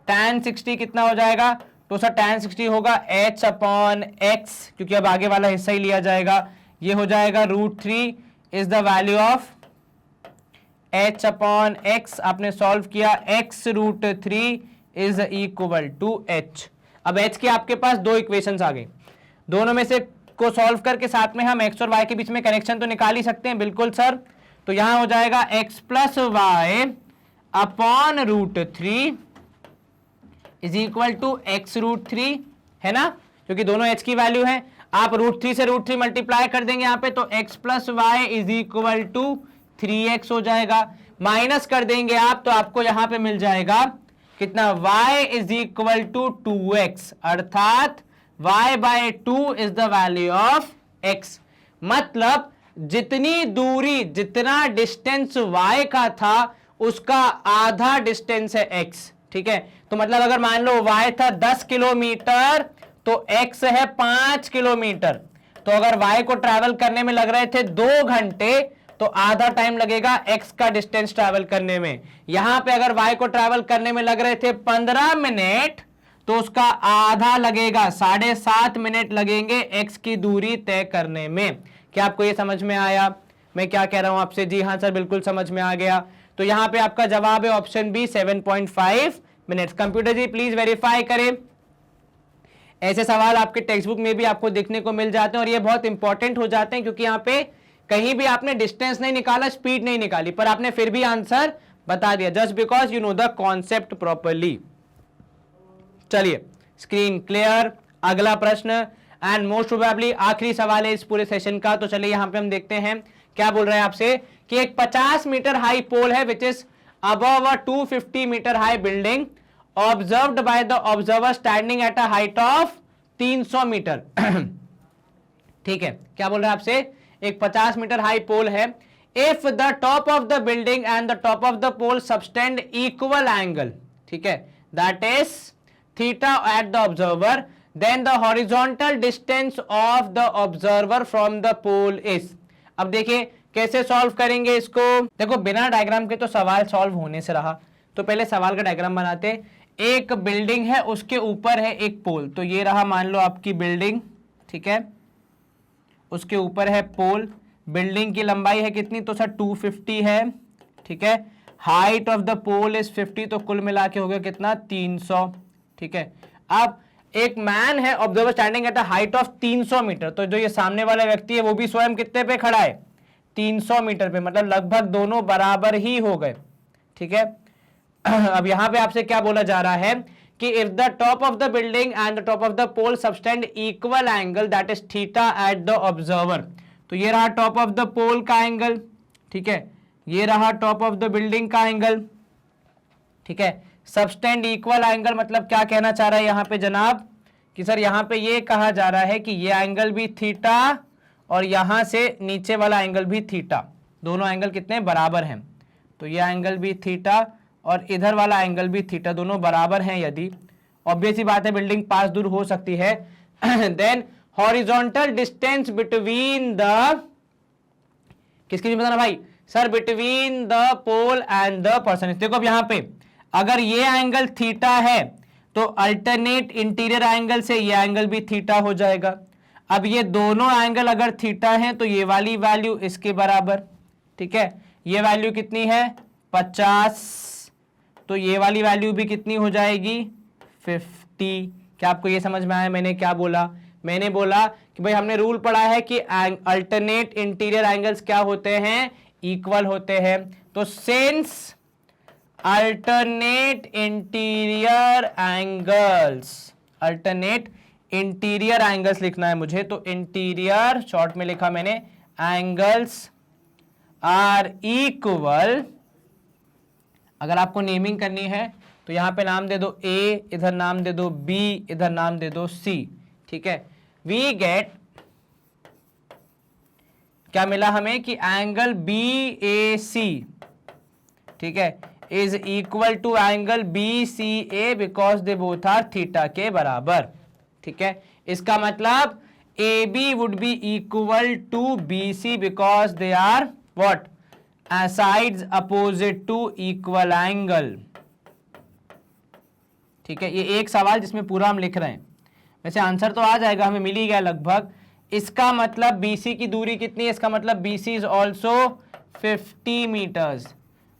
tan 60 कितना हो जाएगा? तो सर tan 60 होगा h अपॉन x, क्योंकि अब आगे वाला हिस्सा ही लिया जाएगा। ये हो जाएगा √3 is the value of h upon x। आपने सॉल्व किया, x √3 is equal to h। अब h की आपके पास दो इक्वेशंस आ गई, दोनों में से को सॉल्व करके साथ में हम x और y के बीच में कनेक्शन तो निकाल ही सकते हैं। बिल्कुल सर, तो यहां हो जाएगा x plus y upon √3 is equal to x√3, है ना, क्योंकि दोनों h की वैल्यू है। आप √3 से √3 मल्टीप्लाई कर देंगे यहाँ पे, तो x plus y is equal to 3x हो जाएगा। माइनस कर देंगे आप तो आपको यहां पे मिल जाएगा कितना? y is equal to 2x, अर्थात y/2 is the value of x। मतलब जितनी दूरी, जितना डिस्टेंस y का था उसका आधा डिस्टेंस है x, ठीक है। तो मतलब अगर मान लो y था 10 किलोमीटर तो x है 5 किलोमीटर। तो अगर y को ट्रैवल करने में लग रहे थे 2 घंटे तो आधा टाइम लगेगा x का डिस्टेंस ट्रैवल करने में। यहां पे अगर y को ट्रैवल करने में लग रहे थे 15 मिनट तो उसका आधा लगेगा, 7.5 मिनट लगेंगे x की दूरी तय करने में। क्या आपको ये समझ में आया मैं क्या कह रहा हूं आपसे? जी हाँ सर, बिल्कुल समझ में आ गया। तो यहां पे आपका जवाब है option B 7.5 minutes. Computer ji please verify करें। ऐसे सवाल आपके टेक्स्ट बुक में भी आपको देखने को मिल जाते हैं और ये बहुत इंपॉर्टेंट हो जाते हैं, क्योंकि यहाँ पे कहीं भी आपने डिस्टेंस नहीं निकाला, स्पीड नहीं निकाली, पर आपने फिर भी आंसर बता दिया, just because you know the concept properly. चलिए, स्क्रीन क्लियर। अगला प्रश्न एंड मोस्ट प्रोबेबली आखिरी सवाल है इस पूरे सेशन का। तो चलिए यहां पे हम देखते हैं क्या बोल रहे हैं आपसे कि एक 50 मीटर हाई पोल है which is above a 250 metre high building observed by the observer standing at a height of 300 metre. ठीक है, क्या बोल रहे हैं आपसे? एक 50 मीटर हाई पोल है। If the top of the building and the top of the pole subtend equal angle, ठीक है, that is theta at the observer, then the horizontal distance of the observer from the pole is. अब देखिए कैसे solve करेंगे इसको। देखो बिना diagram के तो सवाल सॉल्व होने से रहा, तो पहले सवाल का डायग्राम बनाते। एक बिल्डिंग है, उसके ऊपर है एक पोल। तो ये रहा मान लो आपकी बिल्डिंग, ठीक है, उसके ऊपर है पोल। बिल्डिंग की लंबाई है कितनी? तो सर 250 है, ठीक है। Height of the pole is 50, तो कुल मिला के हो गया कितना? 300, ठीक है। अब एक मैन है observer standing at a height of 300 metre. तो जो ये सामने वाला व्यक्ति है वो भी स्वयं कितने पे खड़ा है? 300 मीटर पे, मतलब लगभग दोनों बराबर ही हो गए, ठीक है। अब यहां पे आपसे क्या बोला जा रहा है कि if the top of the building and the top of the pole subtend equal angle that is theta at the observer. तो ये रहा टॉप ऑफ द पोल का एंगल, ठीक है, ये रहा टॉप ऑफ द बिल्डिंग का एंगल, ठीक है। सबटेंड इक्वल एंगल मतलब क्या कहना चाह रहा है यहां पे जनाब कि सर यहां पे ये कहा जा रहा है कि ये एंगल भी थीटा और यहाँ से नीचे वाला एंगल भी थीटा, दोनों एंगल कितने बराबर हैं, तो यह एंगल भी थीटा और इधर वाला एंगल भी थीटा, दोनों बराबर हैं यदि, ऑब्वियस ही बात है बिल्डिंग पास दूर हो सकती है, then horizontal distance between the, किसकी भी बताना भाई sir, between the pole and the person. देखो अब यहाँ पे अगर ये एंगल थीटा है तो अल्टरनेट इंटीरियर एंगल से ये एंगल भी थीटा हो जाएगा। अब ये दोनों एंगल अगर थीटा है तो ये वाली वैल्यू इसके बराबर, ठीक है, ये वैल्यू कितनी है 50, तो ये वाली वैल्यू भी कितनी हो जाएगी 50। क्या आपको ये समझ में आया मैंने क्या बोला? मैंने बोला कि भाई हमने रूल पढ़ा है कि अल्टरनेट इंटीरियर एंगल्स क्या होते हैं, इक्वल होते हैं। तो since alternate interior angles, alternate interior angles लिखना है मुझे, तो इंटीरियर शॉर्ट में लिखा मैंने, एंगल्स आर इक्वल। अगर आपको नेमिंग करनी है तो यहां पे नाम दे दो ए, इधर नाम दे दो बी, इधर नाम दे दो सी, ठीक है। वी गेट, क्या मिला हमें कि एंगल बी ए सी, ठीक है, is equal to angle B C A because they both are theta के बराबर, ठीक है। इसका मतलब A B would be equal to B C because they are what, sides opposite to equal angle, ठीक है। ये एक सवाल जिसमें पूरा हम लिख रहे हैं, वैसे आंसर तो आ जाएगा, हमें मिल ही गया लगभग। इसका मतलब BC की दूरी कितनी है, इसका मतलब BC इज ऑल्सो 50 मीटर्स,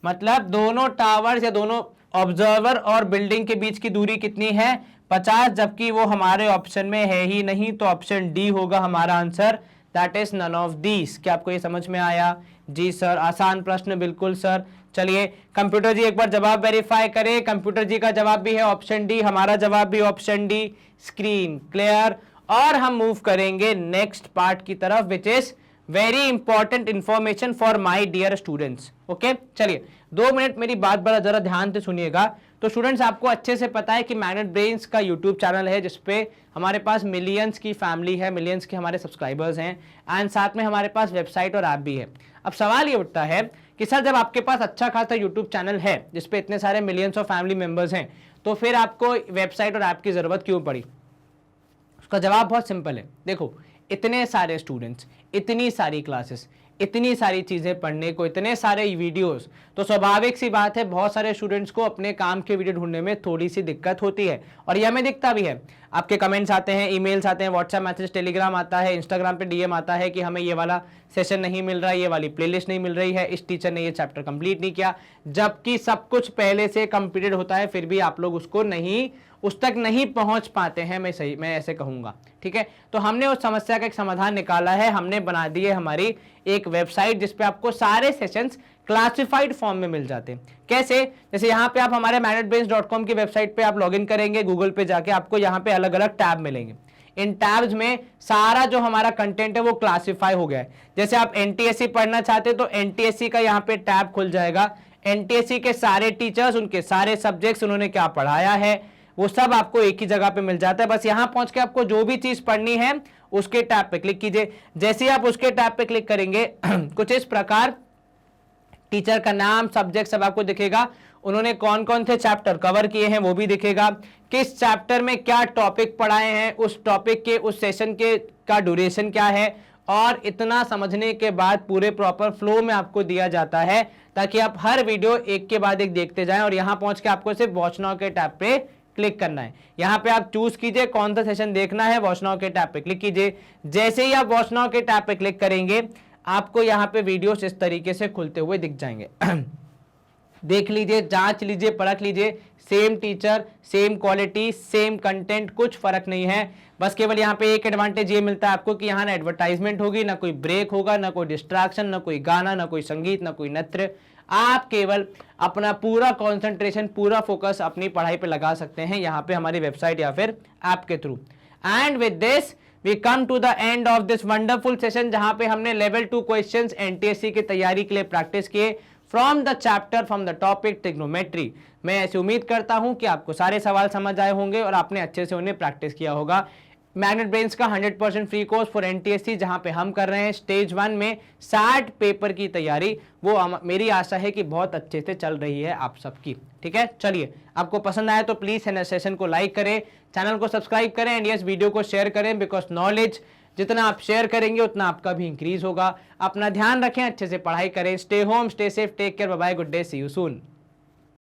मतलब दोनों टावर्स या दोनों ऑब्जर्वर और बिल्डिंग के बीच की दूरी कितनी है 50, जबकि वो हमारे ऑप्शन में है ही नहीं, तो ऑप्शन डी होगा हमारा answer, that is none of these. क्या आपको ये समझ में आया? जी सर, आसान प्रश्न, बिल्कुल सर। चलिए कंप्यूटर जी एक बार जवाब वेरीफाई करें। कंप्यूटर जी का जवाब भी है ऑप्शन डी, हमारा जवाब भी ऑप्शन डी। स्क्रीन क्लियर, और हम मूव करेंगे नेक्स्ट पार्ट की तरफ, which is very important information for my dear students. Okay, चलिए 2 मिनट मेरी बात बड़ा जरा ध्यान से सुनिएगा। तो स्टूडेंट्स आपको अच्छे से पता है कि मैग्नेट ब्रेन्स का यूट्यूब चैनल है जिसपे हमारे पास मिलियंस की फैमिली है, मिलियंस के हमारे सब्सक्राइबर्स हैं, एंड साथ में हमारे पास वेबसाइट और ऐप भी है। अब सवाल ये उठता है कि सर जब आपके पास अच्छा खासा यूट्यूब चैनल है जिसपे इतने सारे मिलियंस ऑफ फैमिली मेंबर्स हैं, तो फिर आपको वेबसाइट और ऐप की जरूरत क्यों पड़ी? उसका जवाब बहुत सिंपल है। देखो, इतने सारे स्टूडेंट्स, इतनी सारी क्लासेस, इतनी सारी चीजें पढ़ने को, इतने सारे वीडियोस, तो स्वाभाविक सी बात है बहुत सारे स्टूडेंट्स को अपने काम के वीडियो ढूंढने में थोड़ी सी दिक्कत होती है, और यह हमें दिखता भी है। आपके कमेंट्स आते हैं, ईमेल्स आते हैं, व्हाट्सएप मैसेज, टेलीग्राम आता है, इंस्टाग्राम पे डीएम आता है कि हमें ये वाला सेशन नहीं मिल रहा है, ये वाली प्लेलिस्ट नहीं मिल रही है, इस टीचर ने ये चैप्टर कंप्लीट नहीं किया, जबकि सब कुछ पहले से कंप्लीटेड होता है, फिर भी आप लोग उसको नहीं, उस तक नहीं पहुंच पाते हैं। मैं ऐसे कहूंगा, ठीक है। तो हमने उस समस्या का एक समाधान निकाला है, हमने बना दी है हमारी एक वेबसाइट जिसपे आपको सारे सेशंस क्लासिफाइड फॉर्म में मिल जाते हैं। कैसे? जैसे यहाँ पे आप हमारे magnetbrains.com की वेबसाइट पे आप लॉगिन करेंगे, गूगल पे जाके आपको यहाँ पे अलग अलग टैब मिलेंगे। इन टैब्स में सारा जो हमारा कंटेंट है वो क्लासिफाई हो गया है। जैसे आप NTSC पढ़ना चाहते तो NTSC का यहाँ पे टैब खुल जाएगा, NTSC के सारे टीचर्स, उनके सारे सब्जेक्ट्स, उन्होंने क्या पढ़ाया है, वो सब आपको एक ही जगह पे मिल जाता है। बस यहां पहुंच के आपको जो भी चीज पढ़नी है उसके टैब पे क्लिक कीजिए। जैसे ही आप उसके टैब पे क्लिक करेंगे कुछ इस प्रकार टीचर का नाम, सब्जेक्ट सब आपको दिखेगा, उन्होंने कौन कौन से चैप्टर कवर किए हैं वो भी दिखेगा, किस चैप्टर में क्या टॉपिक पढ़ाए हैं, उस टॉपिक के, उस सेशन के का ड्यूरेशन क्या है, और इतना समझने के बाद पूरे प्रॉपर फ्लो में आपको दिया जाता है ताकि आप हर वीडियो एक के बाद एक देखते जाएं। और यहां पहुंच के आपको सिर्फ वॉच नाउ के टैब पे क्लिक करना है। यहां पे आप चूज कीजिए कौन सा सेशन देखना है, वॉच नाउ के टैब पे क्लिक कीजिए। जैसे ही आप वॉच नाउ के टैब पे क्लिक करेंगे आपको यहां पे वीडियोस इस तरीके से खुलते हुए दिख जाएंगे। देख लीजिए, जांच लीजिए, परख लीजिए, same teacher, same quality, same content, कुछ फर्क नहीं है। बस केवल यहाँ पे एक एडवांटेज ये मिलता है आपको कि यहाँ ना एडवर्टाइजमेंट होगी, ना कोई ब्रेक होगा, ना कोई डिस्ट्रैक्शन, ना कोई गाना, ना कोई संगीत, ना कोई नृत्य। आप केवल अपना पूरा कंसंट्रेशन, पूरा फोकस अपनी पढ़ाई पे लगा सकते हैं यहाँ पे हमारी वेबसाइट या फिर ऐप के through. And with this we come to the end of this wonderful session जहां पे हमने लेवल 2 क्वेश्चंस NTSC की तैयारी के लिए प्रैक्टिस किए from the chapter, from the topic trigonometry. मैं ऐसी उम्मीद करता हूं कि आपको सारे सवाल समझ आए होंगे और आपने अच्छे से उन्हें प्रैक्टिस किया होगा। मैग्नेट ब्रेन्स का 100% फ्री कोर्स फॉर एनटीएससी, जहां पे हम कर रहे हैं स्टेज 1 में 60 पेपर की तैयारी। वो मेरी आशा है कि बहुत अच्छे से चल रही है आप सबकी। ठीक है, चलिए, आपको पसंद आया तो प्लीज सेशन को लाइक करें, चैनल को सब्सक्राइब करें एंड यस वीडियो को शेयर करें, बिकॉज नॉलेज जितना आप शेयर करेंगे उतना आपका भी इंक्रीज होगा। अपना ध्यान रखें, अच्छे से पढ़ाई करें, stay home, stay safe, take care, bye bye, good day, see you soon.